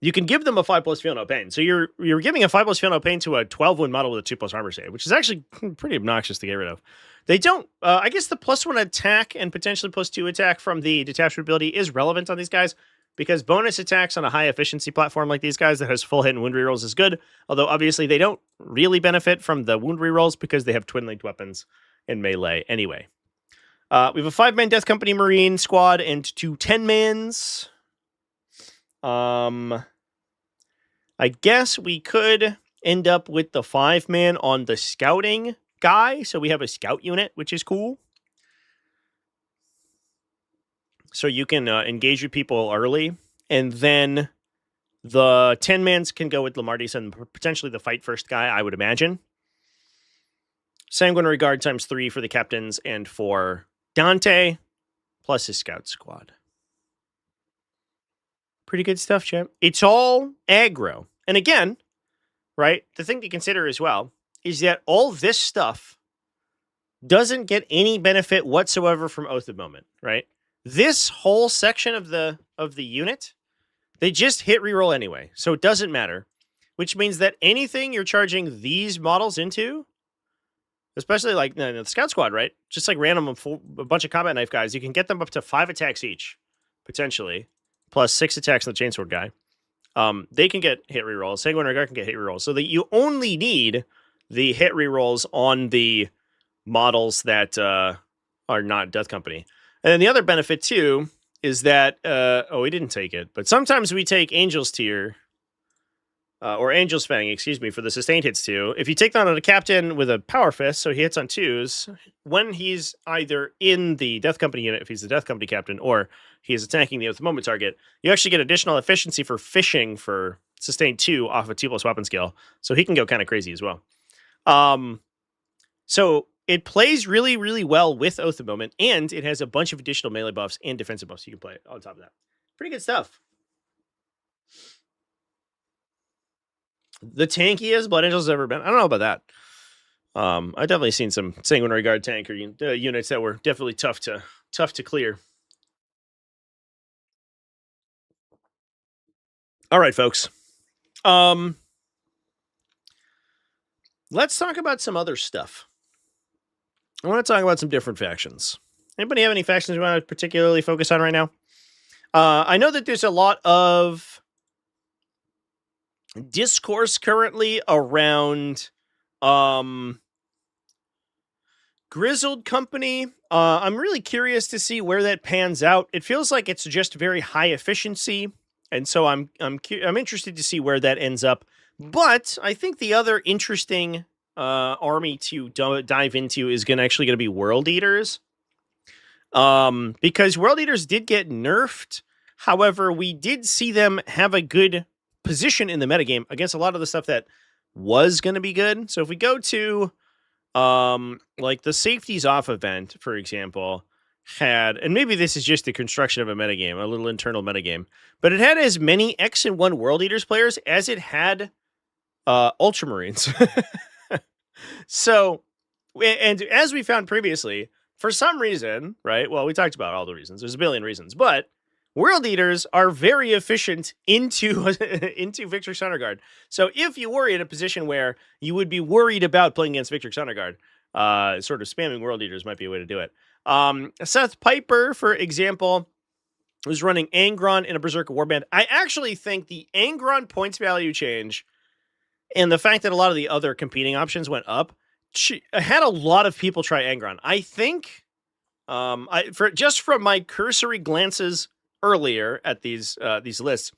You can give them a 5+ feel no pain. So you're giving a 5+ feel no pain to a 12 wound model with a 2+ armor save, which is actually pretty obnoxious to get rid of. They don't. I guess the +1 attack and potentially +2 attack from the detachment ability is relevant on these guys, because bonus attacks on a high efficiency platform like these guys that has full hit and wound rerolls is good. Although obviously they don't really benefit from the wound rerolls because they have twin linked weapons in melee anyway. We have a 5-man Death Company Marine squad and 2 10-mans. I guess we could end up with the 5-man on the scouting guy. So we have a scout unit, which is cool. So you can engage with people early. And then the 10-mans can go with Lamardis and potentially the fight first guy, I would imagine. Sanguinary Guard ×3 for the captains and for Dante, plus his scout squad. Pretty good stuff, champ. It's all aggro. And again, right, the thing to consider as well is that all this stuff doesn't get any benefit whatsoever from Oath of Moment, right? This whole section of the unit, they just hit reroll anyway, so it doesn't matter. Which means that anything you're charging these models into, especially like the scout squad, right? Just like random a bunch of combat knife guys, you can get them up to 5 attacks each, potentially, plus 6 attacks on the chainsword guy. They can get hit rerolls. Sanguinary Guard can get hit rerolls. So that you only need the hit rerolls on the models that are not Death Company. And then the other benefit too is that we didn't take it, but sometimes we take Angel's Tier or Angel's Fang, excuse me, for the sustained hits too. If you take that on a captain with a power fist, so he hits on 2s, when he's either in the Death Company unit, if he's the Death Company captain, or he is attacking the Oath of Moment target, you actually get additional efficiency for fishing for sustained 2 off a 2+ weapon skill. So he can go kind of crazy as well. So it plays really, really well with Oath of Moment, and it has a bunch of additional melee buffs and defensive buffs you can play on top of that. Pretty good stuff. The tankiest Blood Angel's ever been. I don't know about that. I've definitely seen some Sanguinary Guard tank or units that were definitely tough to clear. All right, folks. Let's talk about some other stuff. I want to talk about some different factions. Anybody have any factions you want to particularly focus on right now? I know that there's a lot of discourse currently around Grizzled Company. I'm really curious to see where that pans out. It feels like it's just very high efficiency, and so I'm interested to see where that ends up. But I think the other interesting army to dive into is actually going to be World Eaters. Because World Eaters did get nerfed. However, we did see them have a good position in the metagame against a lot of the stuff that was going to be good. So if we go to like the Safeties Off event, for example, had, and maybe this is just the construction of a metagame, a little internal metagame, but it had as many X and 1 World Eaters players as it had Ultramarines. So, and as we found previously, for some reason, right? Well, we talked about all the reasons. There's a billion reasons, but World Eaters are very efficient into Victrix Honor Guard. So if you were in a position where you would be worried about playing against Victrix Honor Guard, sort of spamming World Eaters might be a way to do it. Seth Piper, for example, was running ANGRON in a Berserker Warband. I actually think the ANGRON points value change and the fact that a lot of the other competing options went up had a lot of people try ANGRON. I think, just from my cursory glances earlier at these lists,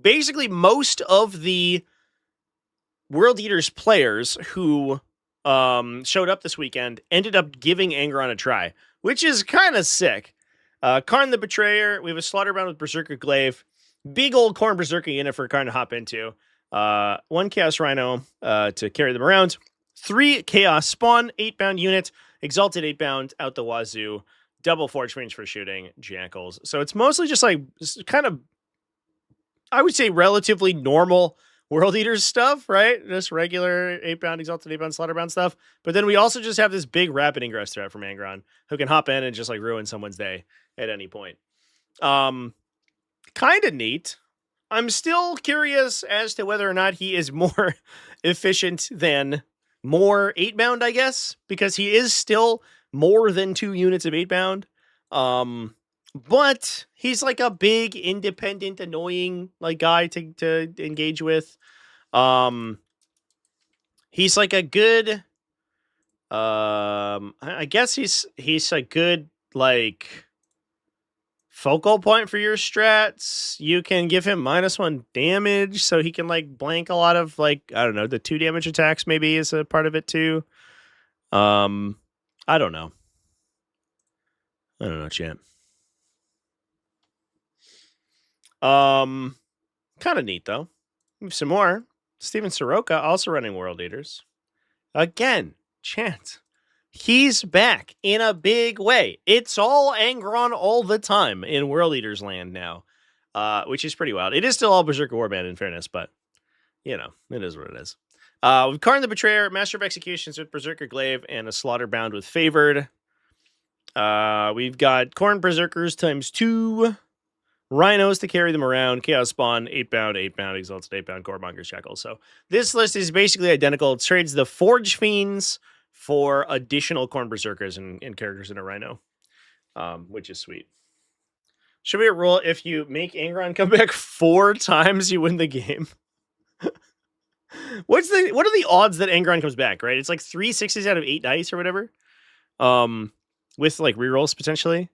basically most of the World Eaters players who showed up this weekend ended up giving ANGRON a try, which is kind of sick. Karn the Betrayer, we have a Slaughterbound with Berserker Glaive. big old Khorne Berserker unit for Karn to hop into. 1 Chaos Rhino to carry them around. 3 Chaos Spawn, 8-bound unit. Exalted 8-bound out the wazoo. Double Forge Range for shooting. Jackals. So it's mostly just like kind of, I would say, relatively normal World Eaters stuff, right? Just regular 8-bound, Exalted 8-bound, Slaughterbound stuff. But then we also just have this big rapid ingress threat from ANGRON who can hop in and just like ruin someone's day at any point. Kind of neat. I'm still curious as to whether or not he is more efficient than more 8-bound, I guess, because he is still more than 2 units of 8-bound. But he's like a big, independent, annoying like guy to engage with. He's like a good, I guess he's a good like focal point for your strats. You can give him -1 damage, so he can like blank a lot of like, I don't know, the 2 damage attacks maybe is a part of it too. I don't know. Champ. Kind of neat though. Some more. Steven Soroka also running World Eaters. Again, Chant. He's back in a big way. It's all ANGRON all the time in World Eaters land now, which is pretty wild. It is still all Berserker Warband in fairness, but, you know, it is what it is. We've Karn the Betrayer, Master of Executions with Berserker Glaive, and a Slaughterbound with Favored. We've got Khorne Berserkers ×2, Rhinos to carry them around, Chaos Spawn, 8-bound, 8-bound, Exalted 8-bound, Goremongers, Shackles. So this list is basically identical. It trades the Forge Fiends for additional Khorne Berserkers and characters in a Rhino, which is sweet. Should be a rule, if you make ANGRON come back 4 times, you win the game. What are the odds that ANGRON comes back, right? It's like 3 6s out of 8 dice or whatever. With like rerolls potentially.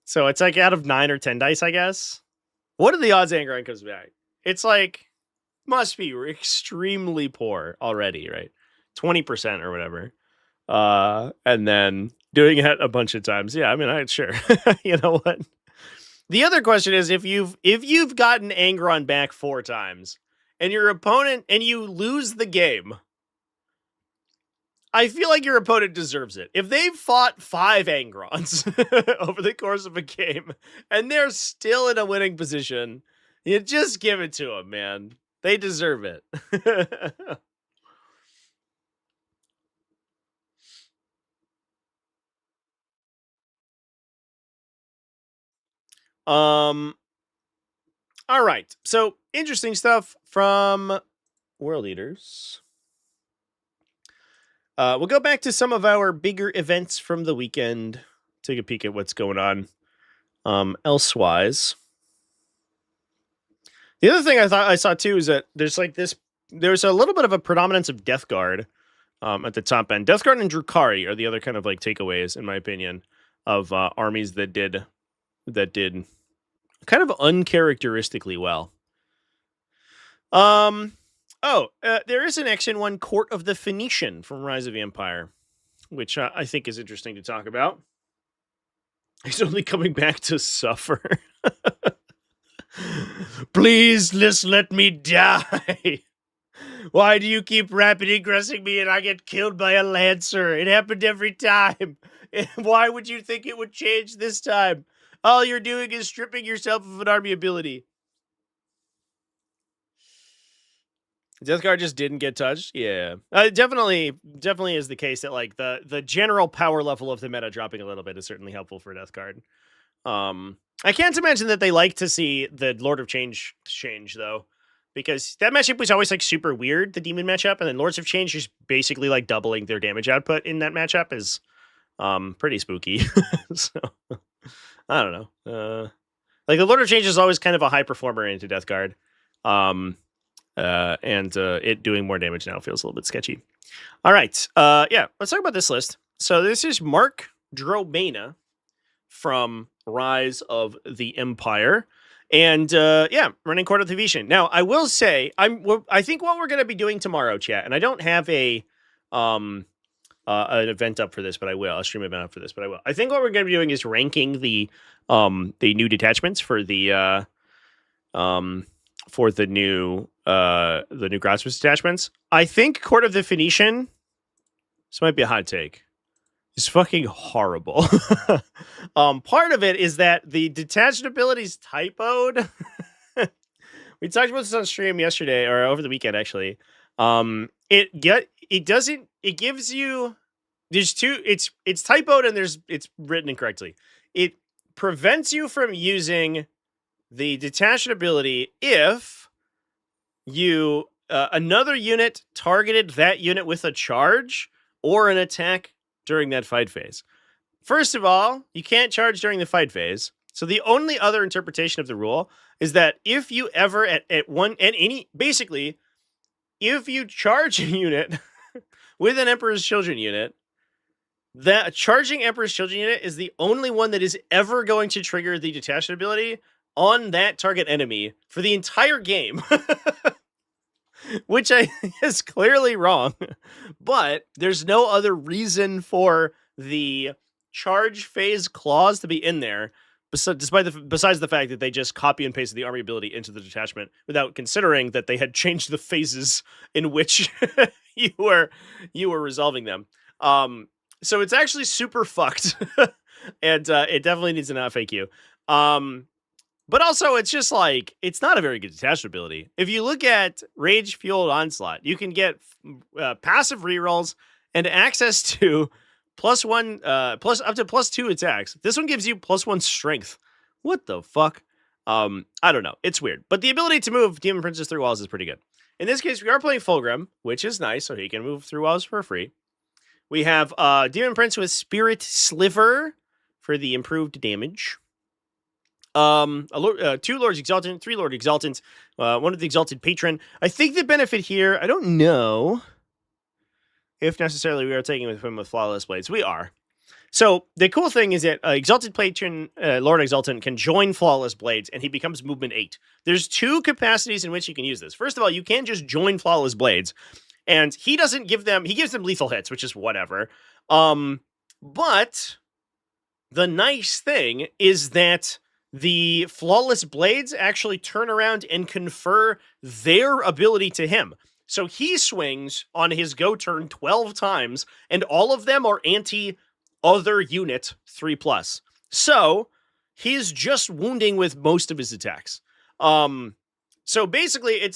So it's like out of 9 or 10 dice, I guess. What are the odds ANGRON comes back? It's like, must be extremely poor already, right? 20% or whatever. And then doing it a bunch of times. Yeah, I mean, sure. You know what? The other question is, if you've gotten ANGRON back 4 times and your opponent, and you lose the game, I feel like your opponent deserves it. If they've fought 5 ANGRONs over the course of a game and they're still in a winning position, you just give it to them, man. They deserve it. All right. So interesting stuff from World Eaters. We'll go back to some of our bigger events from the weekend. Take a peek at what's going on elsewise. The other thing I saw too is that there's a little bit of a predominance of Death Guard at the top end. Death Guard and Drukhari are the other kind of like takeaways, in my opinion, of armies that did kind of uncharacteristically well. There is an Action 1 Court of the Phoenician from Rise of the Empire, which I think is interesting to talk about. He's only coming back to suffer. Please, just let me die. Why do you keep rapid ingressing me and I get killed by a Lancer? It happened every time. Why would you think it would change this time? All you're doing is stripping yourself of an army ability. Death Guard just didn't get touched? Yeah. Definitely is the case that like the general power level of the meta dropping a little bit is certainly helpful for Death Guard. I can't imagine that they like to see the Lord of Change change, though, because that matchup was always like super weird, the Demon matchup, and then Lords of Change just basically like doubling their damage output in that matchup is pretty spooky. So, I don't know. Like the Lord of Change is always kind of a high performer into Death Guard. And it doing more damage now feels a little bit sketchy. All right. Yeah, let's talk about this list. So this is Mark Dromena from Rise of the Empire. And running Court of the Phoenician. Now, I will say, I think what we're going to be doing tomorrow, chat, and I don't have an event up for this, but I will. A stream event up for this, but I will. I think what we're going to be doing is ranking the new detachments for the for the new Grassroots detachments. I think Court of the Phoenician, this might be a hot take, is fucking horrible. Part of it is that the detached abilities typoed. We talked about this on stream yesterday or over the weekend, actually. It gives you, there's two, it's typoed and it's written incorrectly. It prevents you from using the detached ability if you another unit targeted that unit with a charge or an attack during that fight phase. First of all, you can't charge during the fight phase. So the only other interpretation of the rule is that if you ever basically, if you charge a unit with an Emperor's Children unit, that charging Emperor's Children unit is the only one that is ever going to trigger the detached ability on that target enemy for the entire game. Which I think is clearly wrong. But there's no other reason for the charge phase clause to be in there, besides the fact that they just copy and pasted the army ability into the detachment without considering that they had changed the phases in which you were resolving them. So it's actually super fucked, and it definitely needs an FAQ. But also, it's just like, it's not a very good detached ability. If you look at Rage Fueled Onslaught, you can get passive rerolls and access to up to +2 attacks. This one gives you +1 strength. What the fuck? I don't know. It's weird. But the ability to move Demon Princes through walls is pretty good. In this case, we are playing Fulgrim, which is nice, so he can move through walls for free. We have Demon Prince with Spirit Sliver for the improved damage. 2 Lords Exaltant, 3 Lord Exaltant, 1 of the Exalted Patron. I think the benefit here, I don't know if necessarily we are taking with him with Flawless Blades. We are. So the cool thing is that Exalted Patron, Lord Exaltant, can join Flawless Blades, and he becomes movement 8. There's 2 capacities in which you can use this. First of all, you can just join Flawless Blades, and he gives them lethal hits, which is whatever. But the nice thing is that the Flawless Blades actually turn around and confer their ability to him. So he swings on his go turn 12 times, and all of them are anti-other unit 3+. So he's just wounding with most of his attacks. So basically,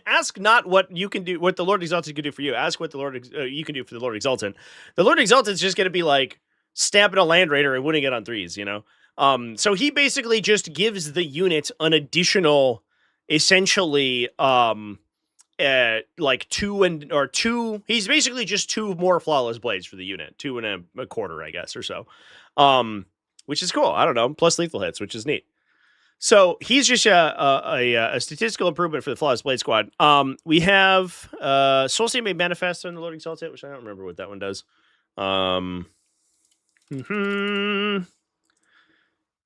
ask not what you can do, what the Lord Exalted can do for you. Ask what the you can do for the Lord Exaltant. The Lord Exaltant's just going to be like stabbing a Land Raider and winning it on 3s, you know? So he basically just gives the unit an additional, essentially, like 2. He's basically just 2 more Flawless Blades for the unit, 2 and a quarter, I guess, or so. Which is cool. I don't know, plus lethal hits, which is neat. So he's just a statistical improvement for the Flawless Blade Squad. We have Soul State Made Manifest on the Lord Exalted, which I don't remember what that one does.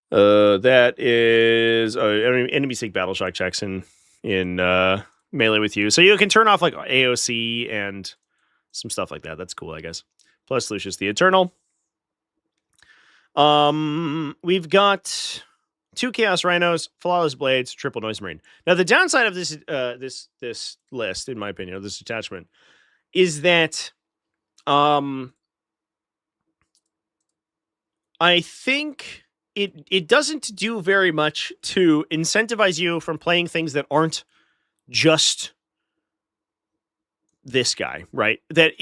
That is enemy seek battle shock checks in melee with you, so you can turn off like AOC and some stuff like that. That's cool, I guess. Plus Lucius the Eternal. We've got 2 Chaos Rhinos, Flawless Blades, Triple Noise Marine. Now the downside of this this list, in my opinion, of this attachment, is that I think it doesn't do very much to incentivize you from playing things that aren't just this guy, right? That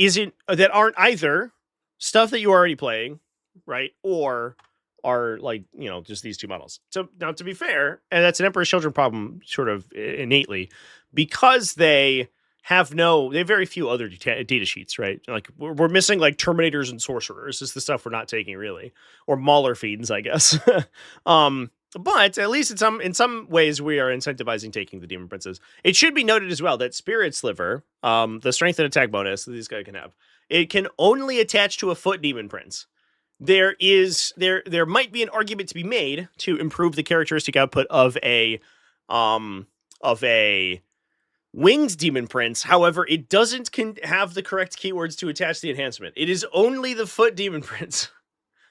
aren't either stuff that you're already playing, right? Or are like, you know, just these 2 models. So now, to be fair, and that's an Emperor's Children problem sort of innately, because they have very few other data sheets, right? Like we're missing like Terminators and Sorcerers is the stuff we're not taking really, or Mauler Fiends, I guess. But at least in some ways we are incentivizing taking the Demon Princes. It should be noted as well that Spirit Sliver, the strength and attack bonus that this guy can have, it can only attach to a foot Demon Prince. There might be an argument to be made to improve the characteristic output of a Winged Demon Prince. However, it doesn't have the correct keywords to attach the enhancement. It is only the foot Demon Prince.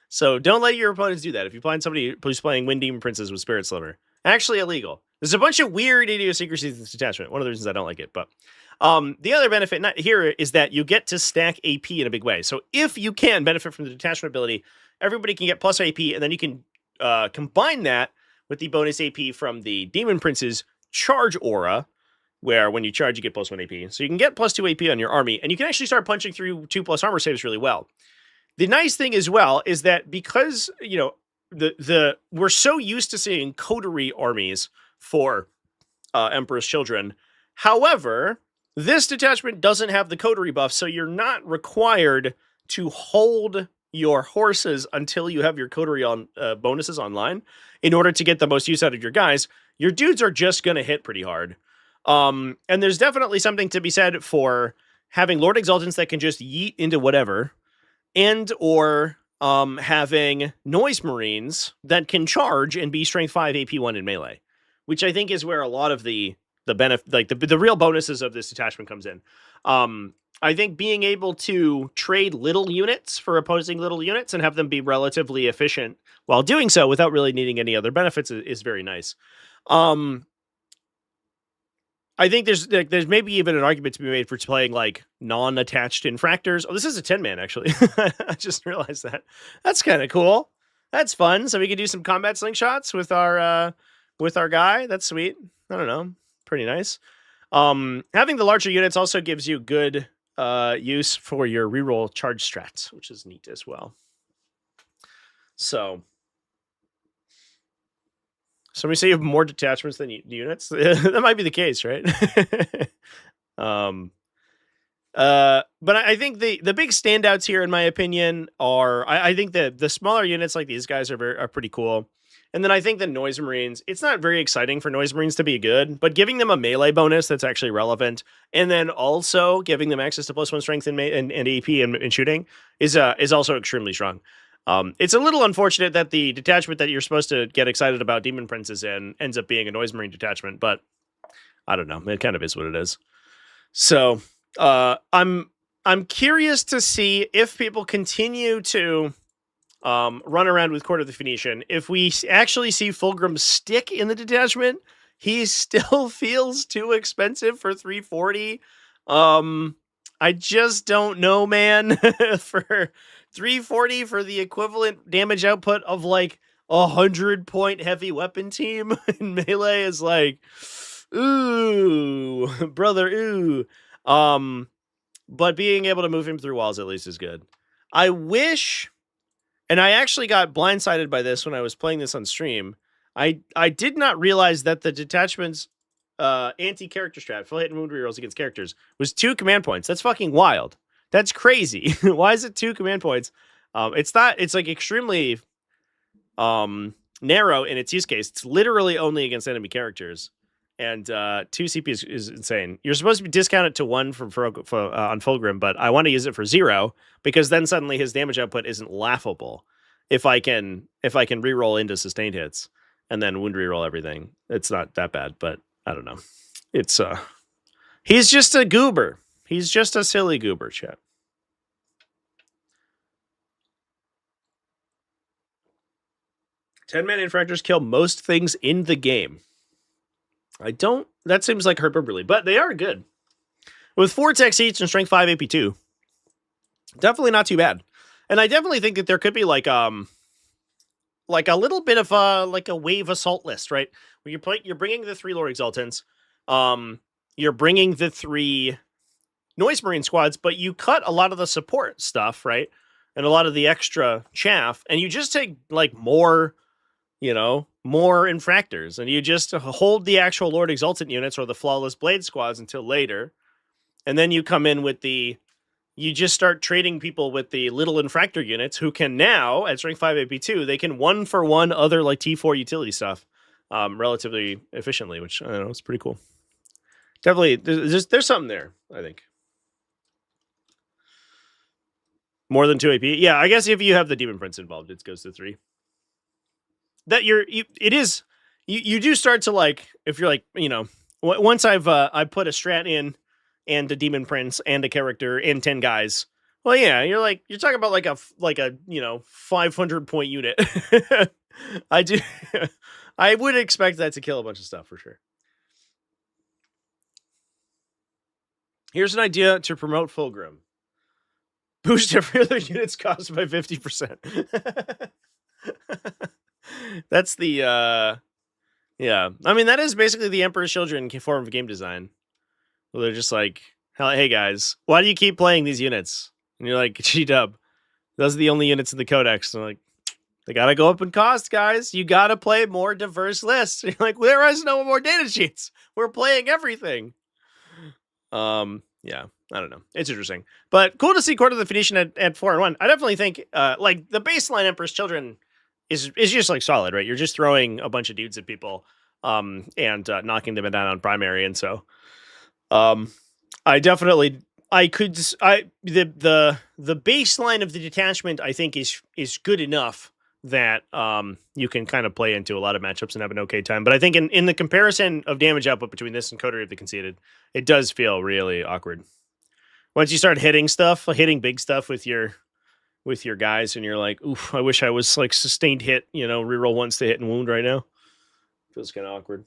So don't let your opponents do that. If you find somebody who's playing Winged Demon Princes with Spirit Sliver, actually illegal. There's a bunch of weird idiosyncrasies in this detachment. One of the reasons I don't like it, but the other benefit here is that you get to stack AP in a big way. So if you can benefit from the detachment ability, everybody can get plus AP, and then you can combine that with the bonus AP from the Demon Prince's charge aura, where when you charge, you get plus 1 AP. So you can get plus 2 AP on your army, and you can actually start punching through 2+ armor saves really well. The nice thing as well is that because, you know, we're so used to seeing coterie armies for Emperor's Children. However, this detachment doesn't have the coterie buff, so you're not required to hold your horses until you have your coterie on bonuses online in order to get the most use out of your guys. Your dudes are just going to hit pretty hard. And there's definitely something to be said for having Lord Exaltants that can just yeet into whatever, and or having Noise Marines that can charge and be Strength 5 AP 1 in melee, which I think is where a lot of the benefit, like the real bonuses of this detachment comes in. I think being able to trade little units for opposing little units and have them be relatively efficient while doing so without really needing any other benefits is very nice. I think there's maybe even an argument to be made for playing like non-attached infractors. Oh, this is a 10-man actually. I just realized that. That's kind of cool. That's fun. So we can do some combat slingshots with our guy. That's sweet. I don't know. Pretty nice. Having the larger units also gives you good use for your reroll charge strats, which is neat as well. So somebody say you have more detachments than units. That might be the case, right? But I think the big standouts here, in my opinion, are I think that the smaller units like these guys are pretty cool. And then I think the Noise Marines, it's not very exciting for Noise Marines to be good, but giving them a melee bonus that's actually relevant, and then also giving them access to +1 strength and AP and shooting is also extremely strong. It's a little unfortunate that the detachment that you're supposed to get excited about Demon Princes in ends up being a Noise Marine detachment, but I don't know. It kind of is what it is. So I'm curious to see if people continue to run around with Court of the Phoenician. If we actually see Fulgrim stick in the detachment, he still feels too expensive for 340. I just don't know, man. For 340 for the equivalent damage output of like 100-point heavy weapon team in melee is like, ooh, brother, ooh. But being able to move him through walls at least is good. I wish, and I actually got blindsided by this when I was playing this on stream. I did not realize that the detachment's anti-character strat, full hit and wound rerolls against characters, was 2 command points. That's fucking wild. That's crazy. Why is it 2 command points? It's like extremely narrow in its use case. It's literally only against enemy characters. And 2 CP is insane. You're supposed to be discounted to 1 on Fulgrim, but I want to use it for 0 because then suddenly his damage output isn't laughable. If I can reroll into sustained hits and then wound reroll everything, it's not that bad. But I don't know. It's he's just a goober. He's just a silly goober, chat. Ten-man infractors kill most things in the game. That seems like hyperbole, but they are good. With 4 techs each and strength 5 AP2. Definitely not too bad. And I definitely think that there could be like a little bit of a wave assault list, right? Where you're bringing the 3 Lord Exaltants, you're bringing the 3 Noise Marine squads, but you cut a lot of the support stuff, right? And a lot of the extra chaff, and you just take like more infractors, and you just hold the actual Lord Exaltant units or the Flawless Blade squads until later. And then you come in with you just start trading people with the little infractor units who can now, at strength 5 AP2, they can 1-for-1 other like T4 utility stuff relatively efficiently, which I don't know, it's pretty cool. Definitely, there's something there, I think. More than 2 AP? Yeah, I guess if you have the Demon Prince involved, it goes to 3. That you do start to like, if you're like, once I put a strat in and a Demon Prince and a character and 10 guys, well, yeah, you're talking about like a 500-point unit. I I would expect that to kill a bunch of stuff for sure. Here's an idea to promote Fulgrim. Boost every other unit's cost by 50%. That's the, yeah. I mean, that is basically the Emperor's Children form of game design. Well, they're just like, hey guys, why do you keep playing these units? And you're like, G-dub, those are the only units in the codex. And they're like, they gotta go up in cost, guys. You gotta play more diverse lists. You're like, well, there is no more data sheets. We're playing everything. Yeah, I don't know. It's interesting, but cool to see Court of the Phoenician at 4-1. I definitely think, like the baseline Emperor's Children is just like solid, right? You're just throwing a bunch of dudes at people, and knocking them down on primary, and so, the baseline of the detachment I think is good enough that you can kind of play into a lot of matchups and have an okay time. But I think in the comparison of damage output between this and Coterie of the Conceited, it does feel really awkward. Once you start hitting big stuff with your guys, and you're like, oof, I wish I was like sustained hit, reroll once to hit and wound right now. Feels kind of awkward.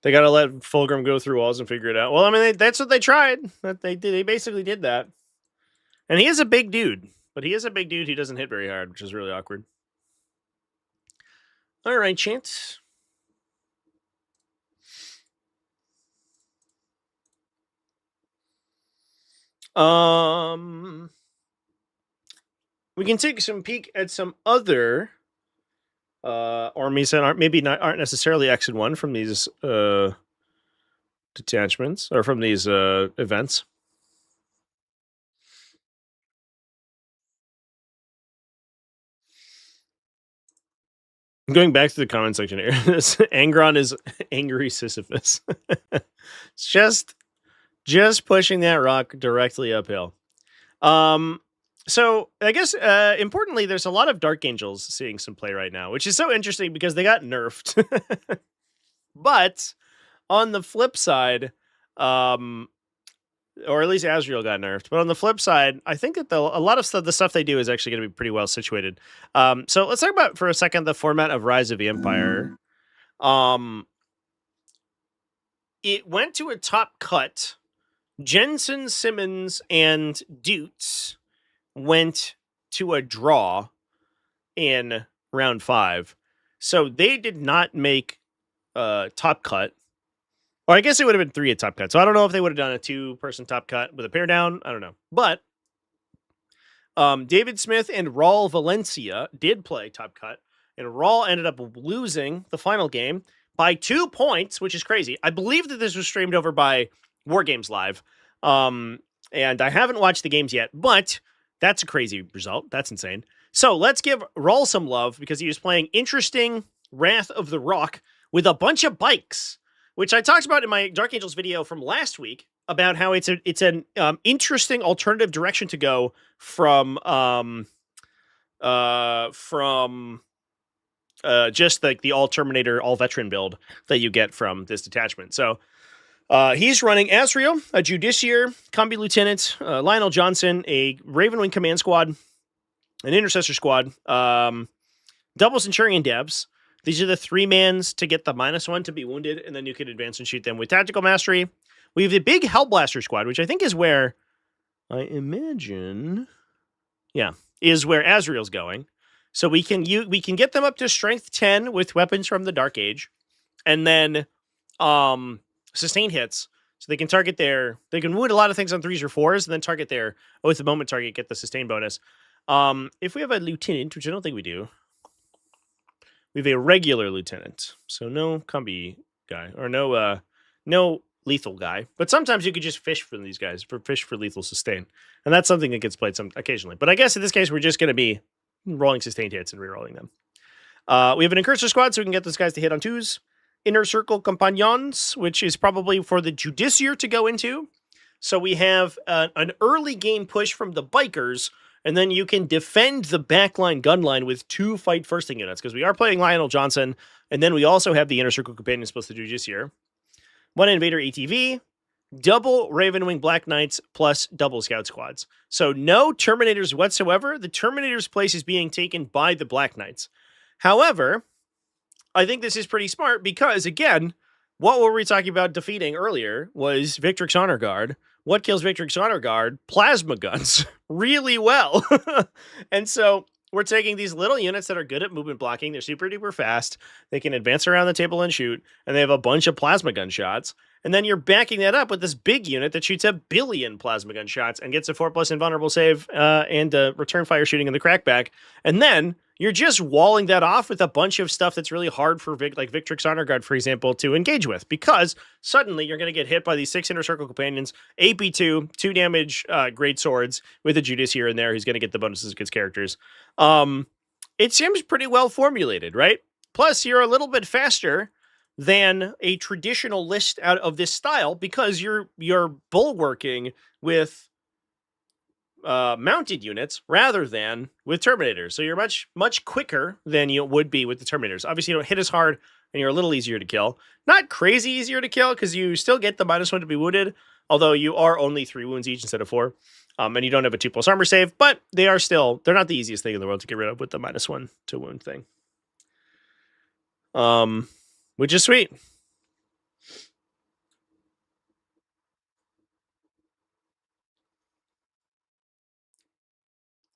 They got to let Fulgrim go through walls and figure it out. Well, I mean, that's what they tried. They basically did that. And he is a big dude. But he is a big dude. He doesn't hit very hard, which is really awkward. All right, Chance. We can take some peek at some other armies that aren't necessarily X and 1 from these detachments or from these events. Going back to the comment section here, Angron is angry Sisyphus. It's just pushing that rock directly uphill. So I guess importantly, there's a lot of Dark Angels seeing some play right now, which is so interesting because they got nerfed. But on the flip side, or at least Azrael got nerfed. But on the flip side, I think that a lot of the stuff they do is actually going to be pretty well situated. So let's talk about for a second the format of Rise of the Empire. It went to a top cut. Jensen, Simmons, and Dutz went to a draw in round 5. So they did not make top cut. Or I guess it would have been 3 at top cut. So I don't know if they would have done a 2-person top cut with a pair down. I don't know. But David Smith and Raul Valencia did play top cut. And Raul ended up losing the final game by 2 points, which is crazy. I believe that this was streamed over by War Games Live. And I haven't watched the games yet, but that's a crazy result. That's insane. So let's give Raul some love because he was playing interesting Wrath of the Rock with a bunch of bikes, which I talked about in my Dark Angels video from last week about how it's an interesting alternative direction to go from just like the all Terminator, all veteran build that you get from this detachment. So he's running Azrael, a Judiciary, Combi Lieutenant, Lionel Johnson, a Ravenwing Command Squad, an Intercessor Squad, double Centurion Devs. These are the 3-mans to get the -1 to be wounded, and then you can advance and shoot them with Tactical Mastery. We have the big Hellblaster Squad, which I think is where, I imagine, is where Azrael's going. So we can get them up to Strength 10 with weapons from the Dark Age, and then sustained hits. So they can they can wound a lot of things on 3s or 4s, and then target their oath of moment target, get the sustain bonus. If we have a lieutenant, which I don't think we do, we have a regular lieutenant. So no combi guy, or no lethal guy. But sometimes you could just fish from these guys, fish for lethal sustain. And that's something that gets played occasionally. But I guess in this case, we're just going to be rolling sustained hits and rerolling them. We have an Incursor Squad, so we can get those guys to hit on 2s. Inner Circle Compagnons, which is probably for the Judiciary to go into. So we have an early game push from the Bikers, and then you can defend the backline gunline with 2 fight firsting units, because we are playing Lionel Johnson, and then we also have the Inner Circle Companions plus the Judiciary. 1 Invader ATV, double Ravenwing Black Knights plus double Scout Squads. So no Terminators whatsoever. The Terminator's place is being taken by the Black Knights. However, I think this is pretty smart because, again, what were we talking about defeating earlier was Victrix Honor Guard. What kills Victrix Honor Guard? Plasma guns. Really well. And so we're taking these little units that are good at movement blocking. They're super duper fast. They can advance around the table and shoot. And they have a bunch of plasma gun shots. And then you're backing that up with this big unit that shoots 1 billion plasma gun shots and gets a 4+ invulnerable save and return fire shooting in the crackback. And then you're just walling that off with a bunch of stuff that's really hard for like Victrix Honor Guard, for example, to engage with, because suddenly you're going to get hit by these 6 Inner Circle Companions, AP2, 2 damage great swords with a Judas here and there who's going to get the bonuses against characters. It seems pretty well formulated, right? Plus, you're a little bit faster than a traditional list out of this style because you're bulwarking with mounted units rather than with Terminators. So you're much quicker than you would be with the Terminators. Obviously, you don't hit as hard and you're a little easier to kill. Not crazy easier to kill because you still get the -1 to be wounded, although you are only 3 wounds each instead of 4. And you don't have a 2+ armor save, but they're not the easiest thing in the world to get rid of with the -1 to wound thing. Which is sweet.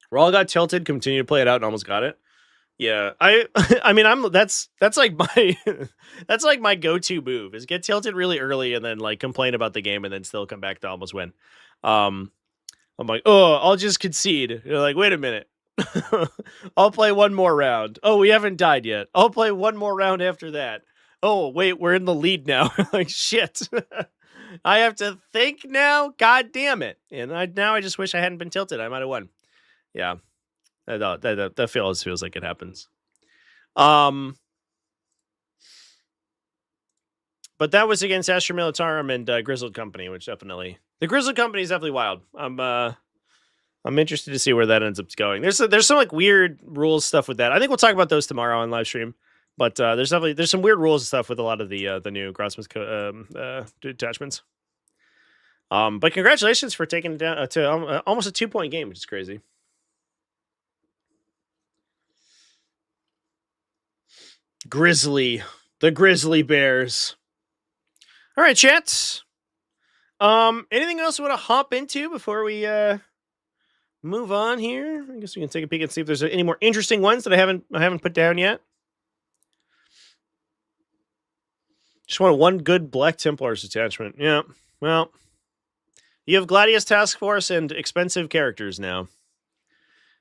Raw got tilted, continue to play it out, and almost got it. Yeah, I mean, that's like my that's like my go-to move is get tilted really early and then like complain about the game and then still come back to almost win. I'm like, oh, I'll just concede. You're like, wait a minute, I'll play one more round. Oh, we haven't died yet. I'll play one more round after that. Oh, wait, we're in the lead now. Like, shit. I have to think now. God damn it! And now I just wish I hadn't been tilted. I might have won. Yeah, that feels like it happens. But that was against Astra Militarum and Grizzled Company, which the Grizzled Company is definitely wild. I'm interested to see where that ends up going. There's some like weird rules stuff with that. I think we'll talk about those tomorrow on live stream. But there's some weird rules and stuff with a lot of the new Grossman's detachments. But congratulations for taking it down to almost a 2-point game, which is crazy. The Grizzly Bears. All right, chats. Anything else we want to hop into before we move on here? I guess we can take a peek and see if there's any more interesting ones that I haven't put down yet. Just want one good Black Templars detachment. Yeah, well, you have Gladius Task Force and expensive characters now.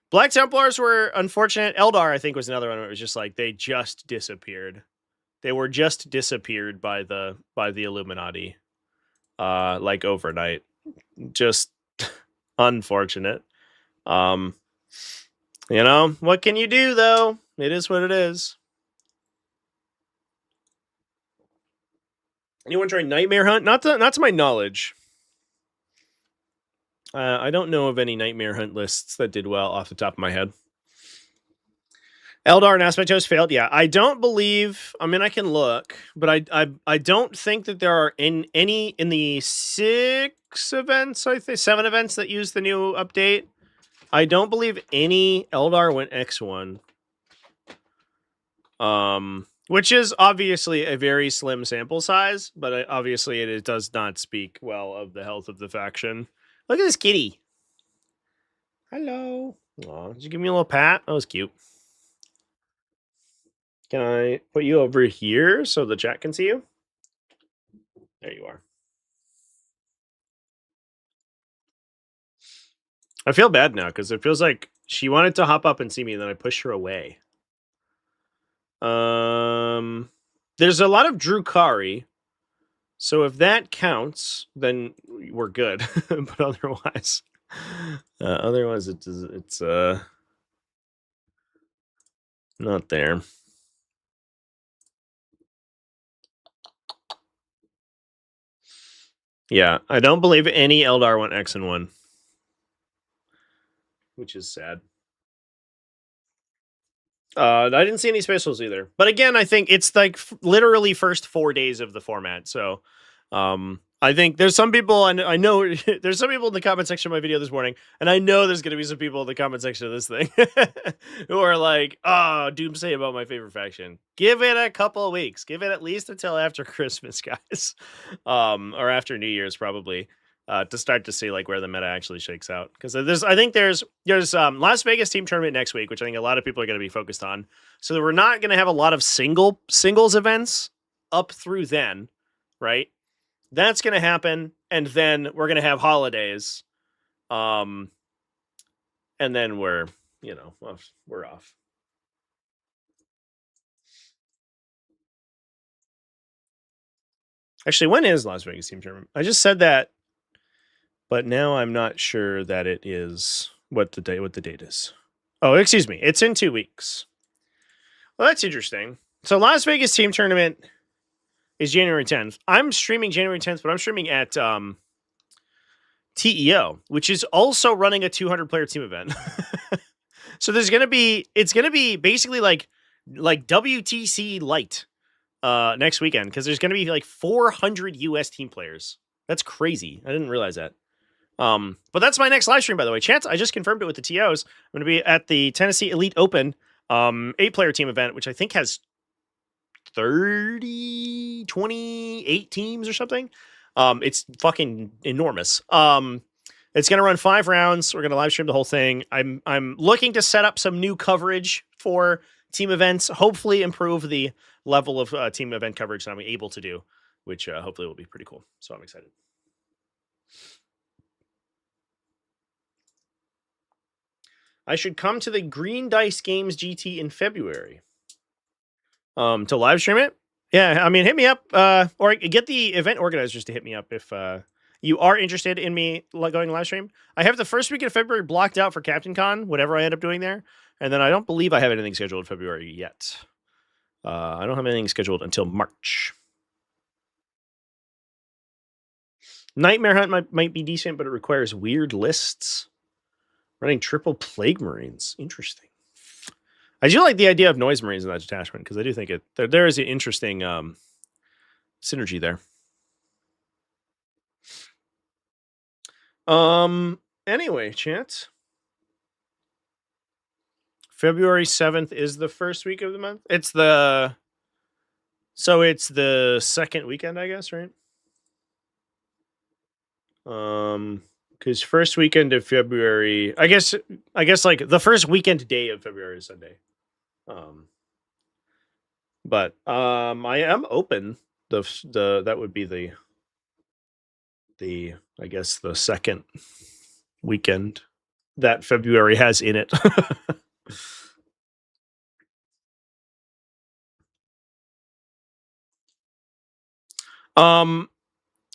Black Templars were unfortunate. Eldar, I think, was another one where it was just like they just disappeared. They were just disappeared by the Illuminati, like overnight. Just unfortunate. You know, what can you do though? It is what it is. Anyone try Nightmare Hunt? Not to my knowledge. I don't know of any Nightmare Hunt lists that did well off the top of my head. Eldar and Aspectos failed. Yeah, I don't believe. I mean, I can look, but I don't think that there are any in the 6 events. I think 7 events that use the new update. I don't believe any Eldar went X1. Which is obviously a very slim sample size, but obviously it does not speak well of the health of the faction. Look at this kitty. Hello. Aw, did you give me a little pat? That was cute. Can I put you over here so the chat can see you? There you are. I feel bad now because it feels like she wanted to hop up and see me, and then I pushed her away. There's a lot of Drukari, so if that counts, then we're good. But otherwise, it's not there. Yeah, I don't believe any Eldar went X and 1, which is sad. I didn't see any specials either. But again, I think it's like literally first 4 days of the format. So I think there's some people, and I know there's some people in the comment section of my video this morning, and I know there's going to be some people in the comment section of this thing who are like, oh, doomsday about my favorite faction. Give it a couple of weeks. Give it at least until after Christmas, guys. Or after New Year's, probably, to start to see like where the meta actually shakes out. Because I think there's Las Vegas team tournament next week, which I think a lot of people are going to be focused on. So we're not going to have a lot of singles events up through then, right? That's going to happen, and then we're going to have holidays, and then we're off. Actually, when is Las Vegas team tournament? I just said that, but now I'm not sure that it is what the date is. Oh, excuse me. It's in 2 weeks. Well, that's interesting. So Las Vegas team tournament is January 10th. I'm streaming January 10th, but I'm streaming at TEO, which is also running a 200-player team event. So it's going to be basically like WTC Light next weekend, because there's going to be like 400 US team players. That's crazy. I didn't realize that. But that's my next live stream, by the way. Chance, I just confirmed it with the TOs. I'm going to be at the Tennessee Elite Open 8-player team event, which I think has 28 teams or something. It's fucking enormous. It's going to run 5 rounds. We're going to live stream the whole thing. I'm looking to set up some new coverage for team events, hopefully improve the level of team event coverage that I'm able to do, which hopefully will be pretty cool. So I'm excited. I should come to the Green Dice Games GT in February. To live stream it? Yeah, I mean, hit me up, or get the event organizers to hit me up if you are interested in me going live stream. I have the first week of February blocked out for Captain Con, whatever I end up doing there, and then I don't believe I have anything scheduled in February yet. I don't have anything scheduled until March. Nightmare Hunt might be decent, but it requires weird lists. Running triple Plague Marines. Interesting. I do like the idea of Noise Marines in that detachment, because I do think there is an interesting synergy there. Anyway, Chance. February 7th is the first week of the month. It's the second weekend, I guess, right? Because first weekend of February, I guess like the first weekend day of February is Sunday. But I am open. That would be the I guess the second weekend that February has in it.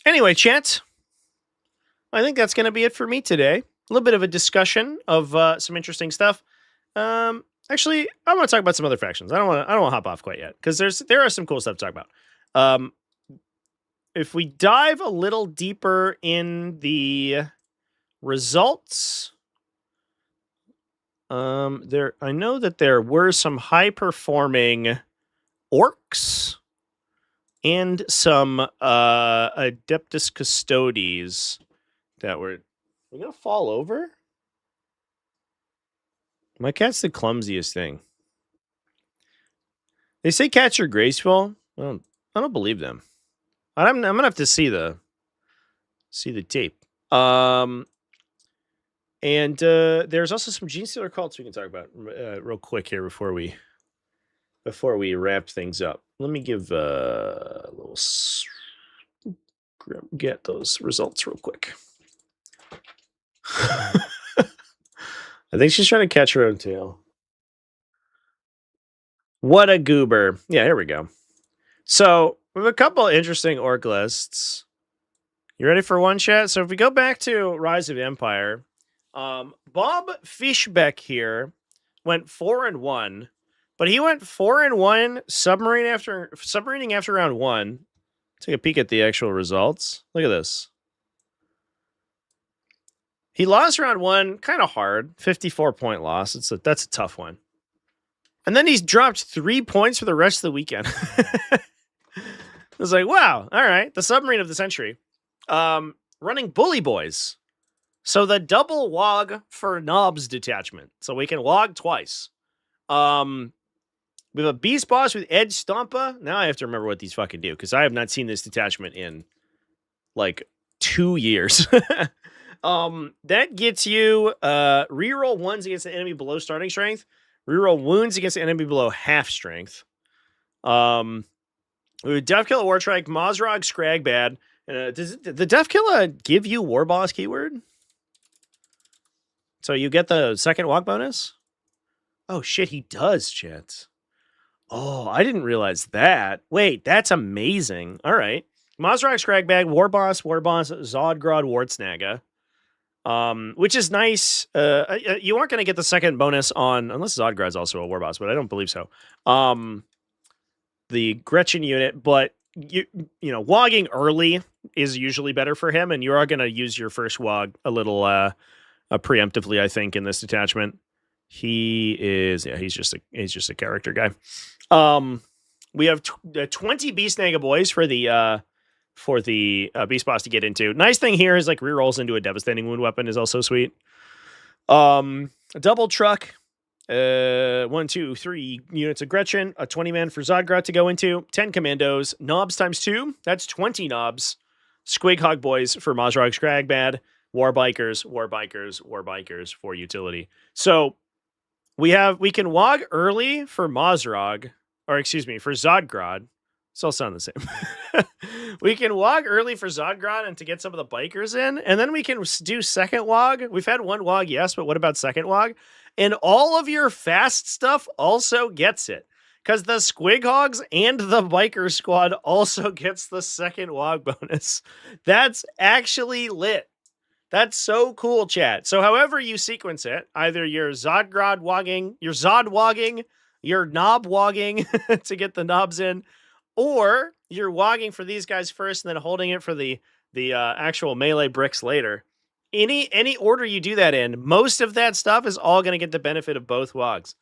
Anyway, chat. I think that's going to be it for me today. A little bit of a discussion of some interesting stuff. Actually, I want to talk about some other factions. I don't want to hop off quite yet, because there are some cool stuff to talk about. If we dive a little deeper in the results, I know that there were some high performing orcs and some Adeptus Custodes that were gonna fall over. My cat's the clumsiest thing. They say cats are graceful. I don't believe them. I'm gonna have to see the tape. And there's also some Gene Stealer cults we can talk about real quick here before we wrap things up. Let me give a little get those results real quick. I think she's trying to catch her own tail. What a goober. Yeah, here we go. So we have a couple interesting orc lists. You ready for one, chat? So if we go back to Rise of Empire, Bob Fishbeck here went 4-1, but he went 4-1 submarining after round 1. Take a peek at the actual results. Look at this. He lost round 1, kind of hard, 54-point loss. That's a tough one. And then he's dropped 3 points for the rest of the weekend. I was like, wow, all right, the submarine of the century. running Bully Boyz. So the double wog for knobs detachment. So we can wog twice. We have a Beast Boss with Edge Stompa. Now I have to remember what these fucking do, because I have not seen this detachment in like 2 years. That gets you reroll ones against an enemy below starting strength, reroll wounds against an enemy below half strength. Deathkiller Wartrike, Mozrog, Scragbad. Does the Deathkiller give you War Boss keyword? So you get the second walk bonus? Oh shit, he does, chat. Oh, I didn't realize that. Wait, that's amazing. All right. Mozrog, Scragbag, War Boss, Zodgrod, Wartsnaga. Which is nice. You aren't going to get the second bonus on, unless Zodgrod's also a War Boss, but I don't believe so. The Gretchen unit, but you know, wogging early is usually better for him, and you are going to use your first wog a little preemptively, I think, in this detachment. He's just a character guy. We have 20 Beastnaga boys for the Beast Boss to get into. Nice thing here is like rerolls into a devastating wound weapon is also sweet. A double truck. 1, 2, 3 units of Gretchen, a 20-man for Zodgrod to go into, 10 commandos, knobs times 2, that's 20 knobs, Squig Hog Boys for Mozrog, Scragbad, War Bikers for utility. So we can wog early for Mozrog, or excuse me, for Zodgrod. It's all sound the same. We can wog early for Zodgrod and to get some of the bikers in, and then we can do second wog. We've had one wog, yes, but what about second wog? And all of your fast stuff also gets it, because the Squig Hogs and the biker squad also gets the second wog bonus. That's actually lit. That's so cool, chat. So however you sequence it, either your Zodgrod wogging, your Zod wogging, your knob wogging to get the knobs in, or you're wogging for these guys first and then holding it for the actual melee bricks later. Any order you do that in, most of that stuff is all going to get the benefit of both wogs.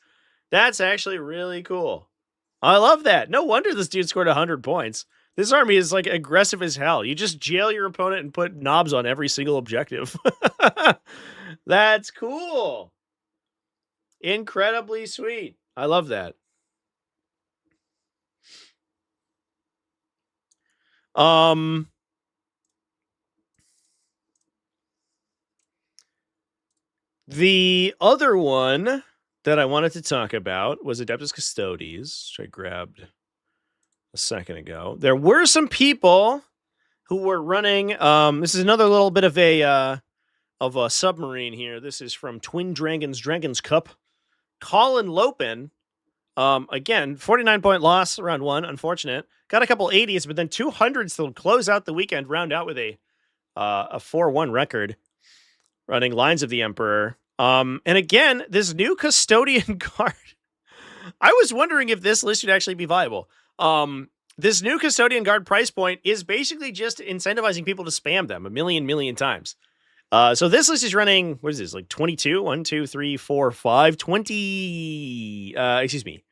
That's actually really cool. I love that. No wonder this dude scored 100 points. This army is like aggressive as hell. You just jail your opponent and put knobs on every single objective. That's cool. Incredibly sweet. I love that. The other one that I wanted to talk about was Adeptus Custodes, which I grabbed a second ago. There were some people who were running. This is another little bit of a submarine here. This is from Twin Dragons Cup. Colin Lopin. Again, 49-point loss round 1. Unfortunate. Got a couple 80s, but then 200s to close out the weekend. Round out with a 4-1 record. Running Lines of the Emperor. And again, this new Custodian card. I was wondering if this list would actually be viable. This new Custodian guard price point is basically just incentivizing people to spam them a million times. So this list is running, what is this, like 22? 1, 2, 3, 4, 5, 20. Excuse me.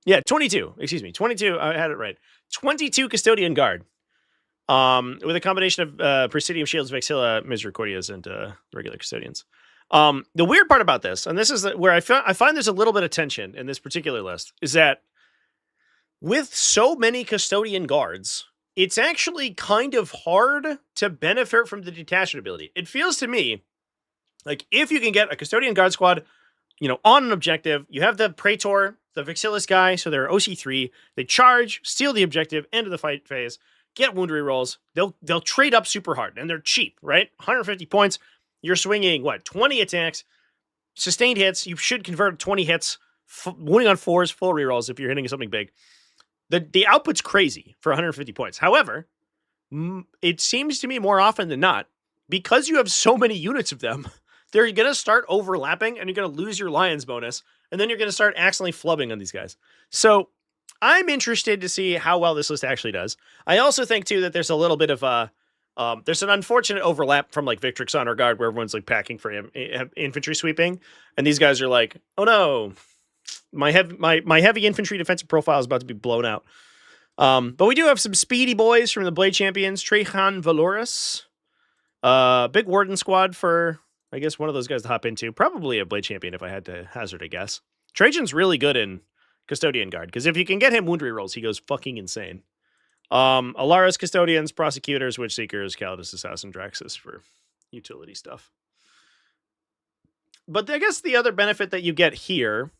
Yeah, 22. Excuse me. 22. I had it right. 22 Custodian guard. With a combination of Presidium Shields, Vexilla, Misericordias, and regular Custodians. The weird part about this, and this is where I find there's a little bit of tension in this particular list, is that with so many Custodian guards, it's actually kind of hard to benefit from the detachment ability. It feels to me like if you can get a Custodian guard squad, you know, on an objective, you have the Praetor, the Vexillus guy, so they're OC3, they charge, steal the objective, end of the fight phase, get wound rerolls, they'll trade up super hard, and they're cheap, right? 150 points, you're swinging, what, 20 attacks, sustained hits, you should convert 20 hits, wounding on 4s, full rerolls if you're hitting something big. The output's crazy for 150 points. However, it seems to me more often than not, because you have so many units of them, they're going to start overlapping, and you're going to lose your Lions bonus, and then you're going to start accidentally flubbing on these guys. So I'm interested to see how well this list actually does. I also think, too, that there's a little bit of there's an unfortunate overlap from, like, Victrix Honor Guard, where everyone's, like, packing for infantry sweeping, and these guys are like, oh, no, my heavy infantry defensive profile is about to be blown out. But we do have some speedy boys from the Blade Champions. Trajan Valoris. Big Warden squad for, I guess, one of those guys to hop into. Probably a Blade Champion if I had to hazard a guess. Trajan's really good in Custodian Guard, because if you can get him wound rerolls, he goes fucking insane. Alara's Custodians, Prosecutors, Witch Seekers, Calidus Assassin, Draxus for utility stuff. But I guess the other benefit that you get here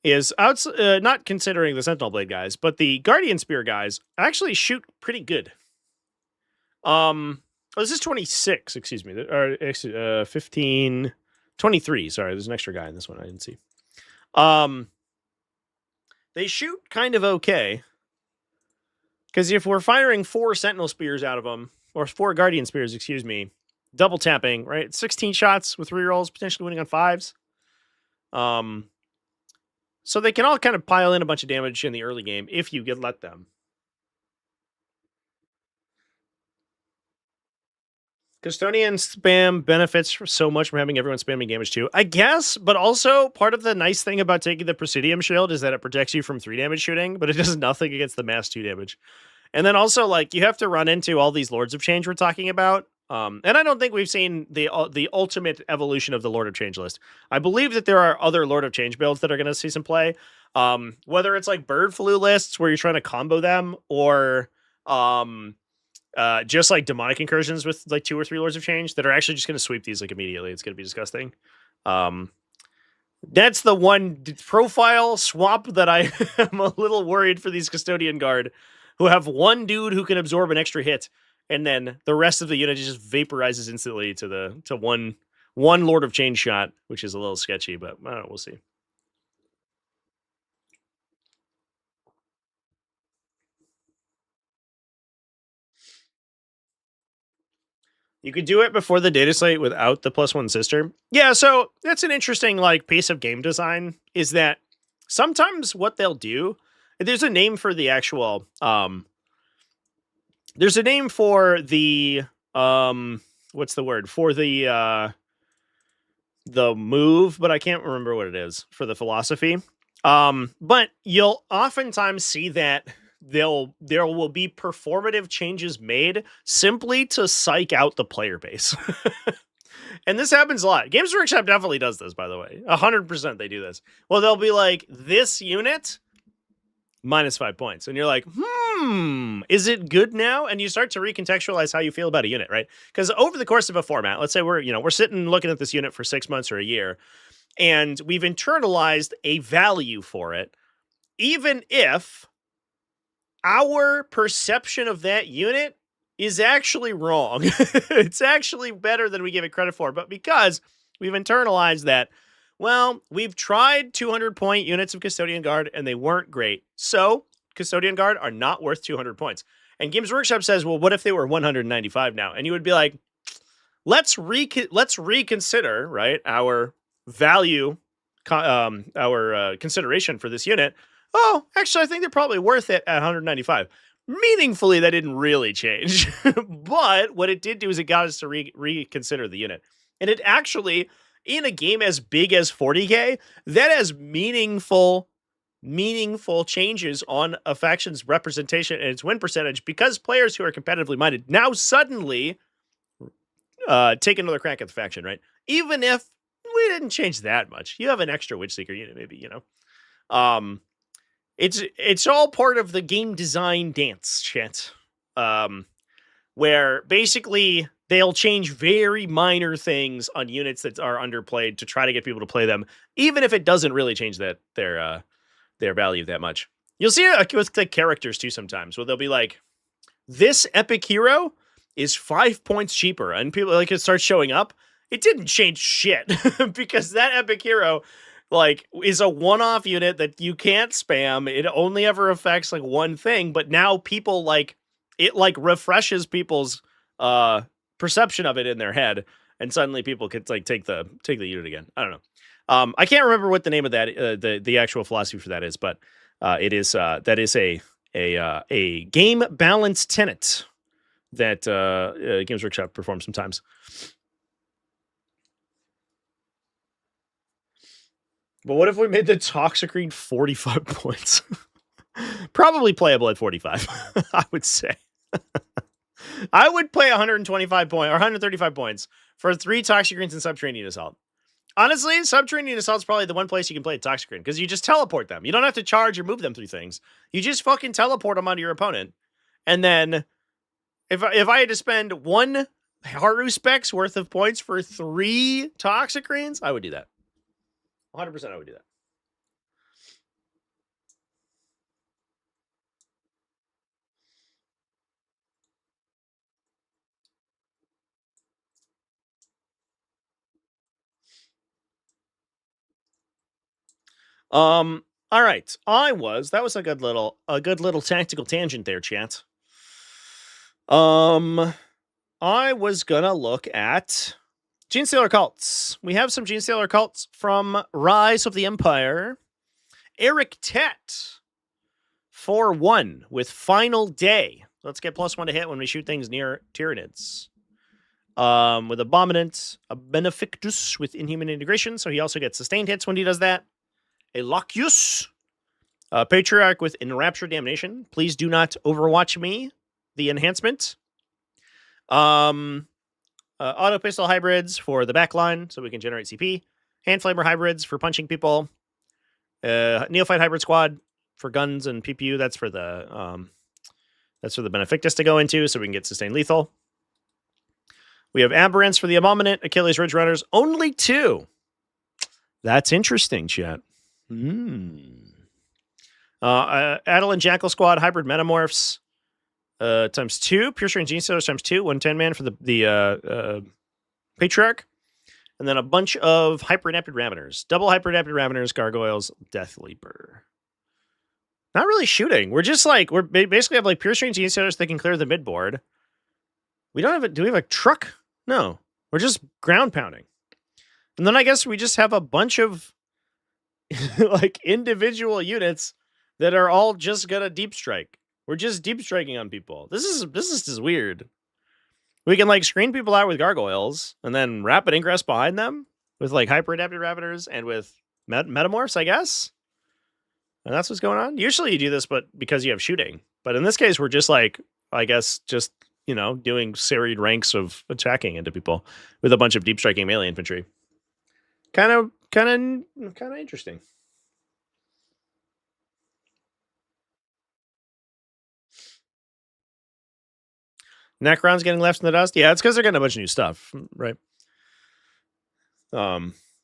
is, not considering the Sentinel Blade guys, but the Guardian Spear guys actually shoot pretty good. This is 26, excuse me, or 15, 23, sorry, there's an extra guy in this one I didn't see. They shoot kind of okay, because if we're firing 4 Sentinel Spears out of them, or 4 Guardian Spears, excuse me, double tapping, right, 16 shots with rerolls, potentially winning on 5s. So they can all kind of pile in a bunch of damage in the early game if you let them. Custodian spam benefits so much from having everyone spamming damage too, I guess, but also part of the nice thing about taking the Presidium Shield is that it protects you from 3 damage shooting, but it does nothing against the mass 2 damage. And then also, like, you have to run into all these Lords of Change we're talking about. And I don't think we've seen the ultimate evolution of the Lord of Change list. I believe that there are other Lord of Change builds that are going to see some play. Whether it's like Bird Flu lists where you're trying to combo them, or just like demonic incursions with like 2 or 3 Lords of Change that are actually just going to sweep these like immediately. It's going to be disgusting. That's the one profile swap that I am a little worried for these Custodian Guard, who have one dude who can absorb an extra hit, and then the rest of the unit just vaporizes instantly to one Lord of Change shot, which is a little sketchy, but I don't know, we'll see. You could do it before the Dataslate without the +1 sister. Yeah, so that's an interesting like piece of game design, is that sometimes what they'll do, there's a name for the actual there's a name for the what's the word? For the move, but I can't remember what it is, for the philosophy. But you'll oftentimes see that there will be performative changes made simply to psych out the player base. And this happens a lot. Games Workshop definitely does this, by the way. 100% they do this. Well, they'll be like, this unit, -5 points. And you're like, is it good now? And you start to recontextualize how you feel about a unit, right? Because over the course of a format, let's say we're sitting looking at this unit for 6 months or a year, and we've internalized a value for it, even if our perception of that unit is actually wrong. It's actually better than we give it credit for, but because we've internalized that, well, we've tried 200-point units of Custodian Guard and they weren't great. So Custodian Guard are not worth 200 points. And Games Workshop says, well, what if they were 195 now? And you would be like, let's reconsider, right, our value, our consideration for this unit. Oh, actually, I think they're probably worth it at 195. Meaningfully, that didn't really change. But what it did do is it got us to reconsider the unit. And it actually, in a game as big as 40K, that has meaningful changes on a faction's representation and its win percentage, because players who are competitively minded now suddenly take another crack at the faction, right? Even if we didn't change that much. You have an extra Witch Seeker unit, maybe, It's all part of the game design dance, chat, where basically they'll change very minor things on units that are underplayed to try to get people to play them, even if it doesn't really change their value that much. You'll see it with the characters too sometimes, where they'll be like, this epic hero is 5 points cheaper, and people like it starts showing up. It didn't change shit because that epic hero is a one-off unit that you can't spam. It only ever affects like one thing, but now people it refreshes people's perception of it in their head, and suddenly people could take the unit again. I don't know. I can't remember what the name of that the actual philosophy for that is, but it is that is a game balance tenet that Games Workshop performs sometimes. But what if we made the Toxic Read 45 points? Probably playable at 45, I would say. I would play 125 points or 135 points for 3 Toxic Greens and Subterranean Assault. Honestly, Subterranean Assault is probably the one place you can play a Toxic Green because you just teleport them. You don't have to charge or move them through things. You just fucking teleport them onto your opponent. And then if I had to spend 1 Haru specs worth of points for 3 Toxic Greens, I would do that. 100% I would do that. All right. That was a good little tactical tangent there, chat. I was gonna look at Genestealer cults. We have some Genestealer cults from Rise of the Empire. Eric Tet, 4/1 with Final Day. Let's get +1 to hit when we shoot things near Tyranids. With Abominant, a Benefictus with Inhuman Integration, so he also gets sustained hits when he does that. A Locus, Patriarch with Enrapture Damnation. Please do not overwatch me. The enhancement. Auto Pistol Hybrids for the backline, so we can generate CP. Hand Flamer Hybrids for punching people. Neophyte Hybrid Squad for guns and PPU. That's for the Benefictus to go into, so we can get sustained lethal. We have Aberrants for the Abominant, Achilles Ridge Runners. Only 2. That's interesting, chat. Adeline Jackal Squad, Hybrid Metamorphs, ×2. Pure Strength Genestealers ×2. 110-man for the Patriarch. And then a bunch of Hyper-Adapted Raveners. Double Hyper-Adapted Raveners, Gargoyles, Death Leaper. Not really shooting. We're just like, we basically have like Pure Strength Genestealers that can clear the midboard. We don't have do we have a truck? No. We're just ground pounding. And then I guess we just have a bunch of like individual units that are all just gonna deep strike. We're just deep striking on people. This is just weird. We can like screen people out with gargoyles and then rapid ingress behind them with like hyper adapted raveners and with metamorphs, I guess. And that's what's going on. Usually you do this, but because you have shooting. But in this case, we're just like, I guess, just doing serried ranks of attacking into people with a bunch of deep striking melee infantry. Kind of interesting. Necron's getting left in the dust. Yeah, it's because they're getting a bunch of new stuff, right?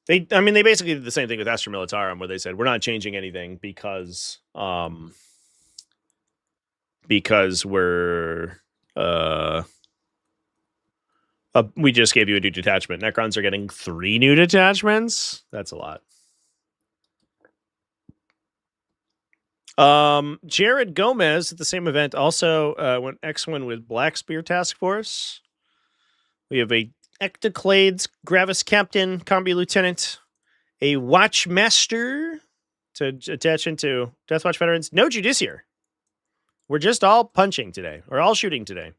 They basically did the same thing with Astra Militarum, where they said we're not changing anything because we're we just gave you a new detachment. Necrons are getting 3 new detachments. That's a lot. Jared Gomez at the same event also went X1 with Black Spear Task Force. We have a Ectoclades Gravis Captain, Combi Lieutenant, a Watchmaster to attach into Deathwatch Veterans. No Judiciary. We're just all punching today, or all shooting today.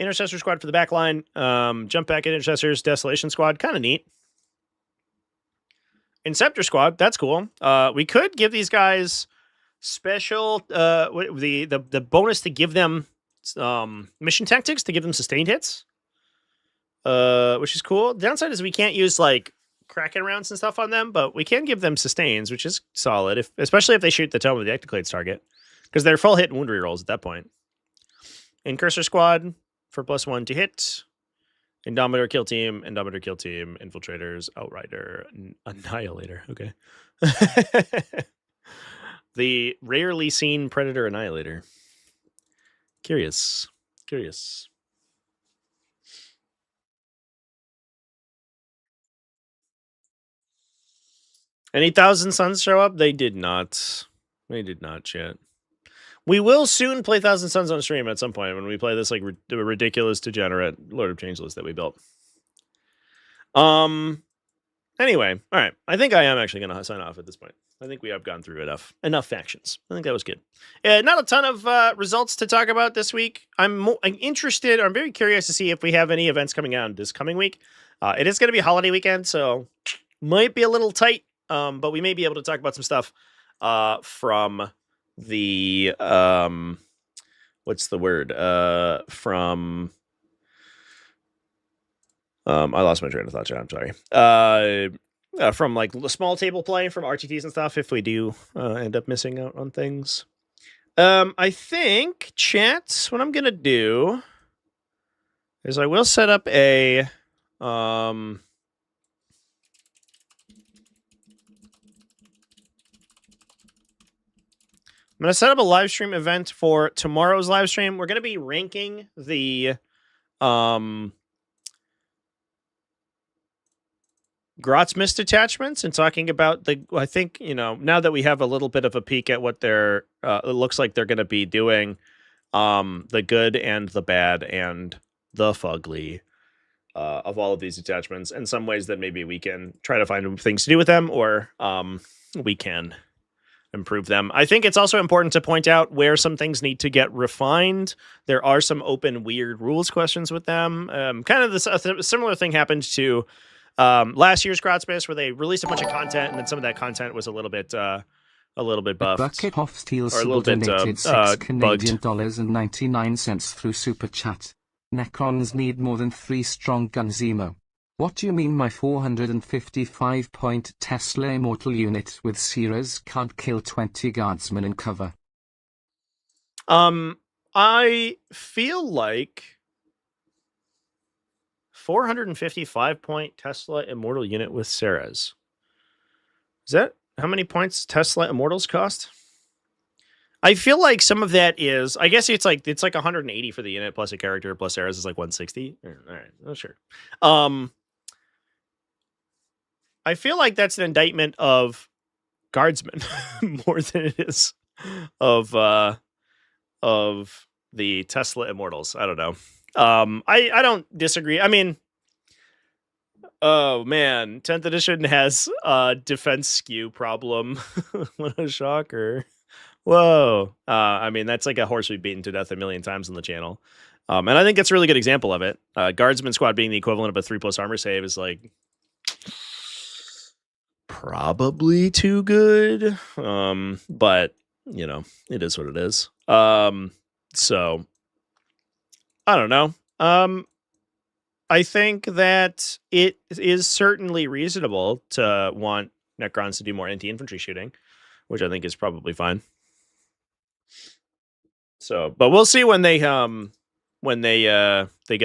Intercessor Squad for the back line. Jump back at Intercessors. Desolation Squad. Kind of neat. Inceptor Squad. That's cool. We could give these guys special... the bonus to give them mission tactics, to give them sustained hits. Which is cool. The downside is we can't use, like, Kraken rounds and stuff on them, but we can give them sustains, which is solid, especially if they shoot the Tome of the Ectoclades target. Because they're full hit and wound rerolls at that point. Incursor Squad for +1 to hit. Indomitor Kill Team, Infiltrators, Outrider, Annihilator. Okay. The rarely seen Predator Annihilator. Curious. Any Thousand Suns show up? They did not. Chat. We will soon play Thousand Suns on stream at some point when we play this like ridiculous degenerate Lord of Changeless that we built. Anyway, all right. I think I am actually going to sign off at this point. I think we have gone through enough factions. I think that was good. Not a ton of results to talk about this week. I'm interested. I'm very curious to see if we have any events coming out this coming week. It is going to be a holiday weekend, so might be a little tight. But we may be able to talk about some stuff from the what's the word? From I lost my train of thought, John. I'm sorry. From like small table play from RTTs and stuff. If we do end up missing out on things, I think chat. What I'm gonna do is I will set up a I'm going to set up a live stream event for tomorrow's live stream. We're going to be ranking the Grotsmist attachments and talking about the, I think, you know, now that we have a little bit of a peek at what they're, it looks like they're going to be doing, the good and the bad and the fugly of all of these attachments, and some ways that maybe we can try to find things to do with them, or we can improve them. I think it's also important to point out where some things need to get refined. There are some open, weird rules questions with them. Kind of a similar thing happened to last year's Grotsmist, where they released a bunch of content, and then some of that content was a little bit buffed. Bucket of Steel or a little bit donated $6.99 through Super Chat. Necrons need more than 3 strong guns emo. What do you mean my 455-point Tesla Immortal unit with Sears can't kill 20 guardsmen in cover? I feel like 455-point Tesla Immortal unit with Ceres. Is that how many points Tesla Immortals cost? I feel like some of that is, I guess it's like 180 for the unit plus a character plus Ceres is like 160. All right, oh sure. I feel like that's an indictment of guardsmen more than it is of the Tesla Immortals. I don't know. I don't disagree. I mean, oh man, 10th edition has a defense skew problem. What a shocker. Whoa. I mean, that's like a horse we've beaten to death a million times on the channel. And I think that's a really good example of it. Guardsman squad being the equivalent of a 3+ armor save is like probably too good. But you know, it is what it is. So I don't know. I think that it is certainly reasonable to want Necrons to do more anti-infantry shooting, which I think is probably fine. So, but we'll see when they get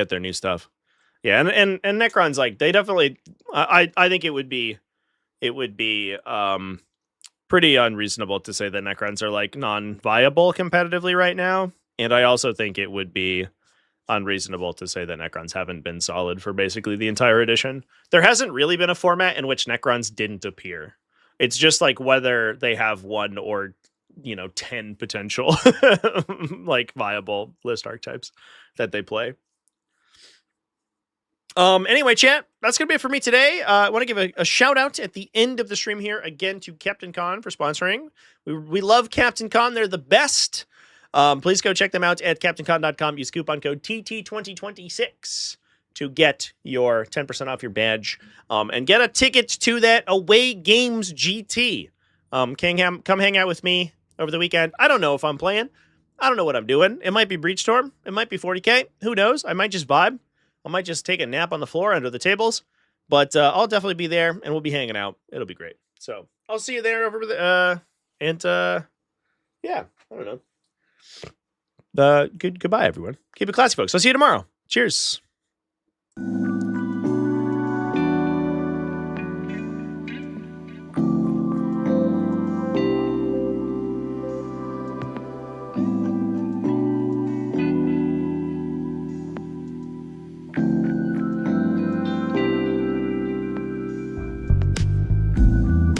their new stuff. Yeah, and Necrons, like, they definitely, I think it would be pretty unreasonable to say that Necrons are like non-viable competitively right now. And I also think it would be unreasonable to say that Necrons haven't been solid for basically the entire edition. There hasn't really been a format in which Necrons didn't appear. It's just like whether they have 1 or 10 potential like viable list archetypes that they play. Anyway, chat, that's gonna be it for me today. I want to give a shout out at the end of the stream here again to Captain Con for sponsoring. We love Captain Con. They're the best. Please go check them out at CaptainCon.com. Use coupon code TT2026 to get your 10% off your badge, and get a ticket to that Away Games GT. Come hang out with me over the weekend. I don't know if I'm playing. I don't know what I'm doing. It might be Breachstorm. It might be 40K. Who knows? I might just vibe. I might just take a nap on the floor under the tables. But I'll definitely be there, and we'll be hanging out. It'll be great. So I'll see you there over the yeah, I don't know. Goodbye, everyone. Keep it classy, folks. I'll see you tomorrow. Cheers.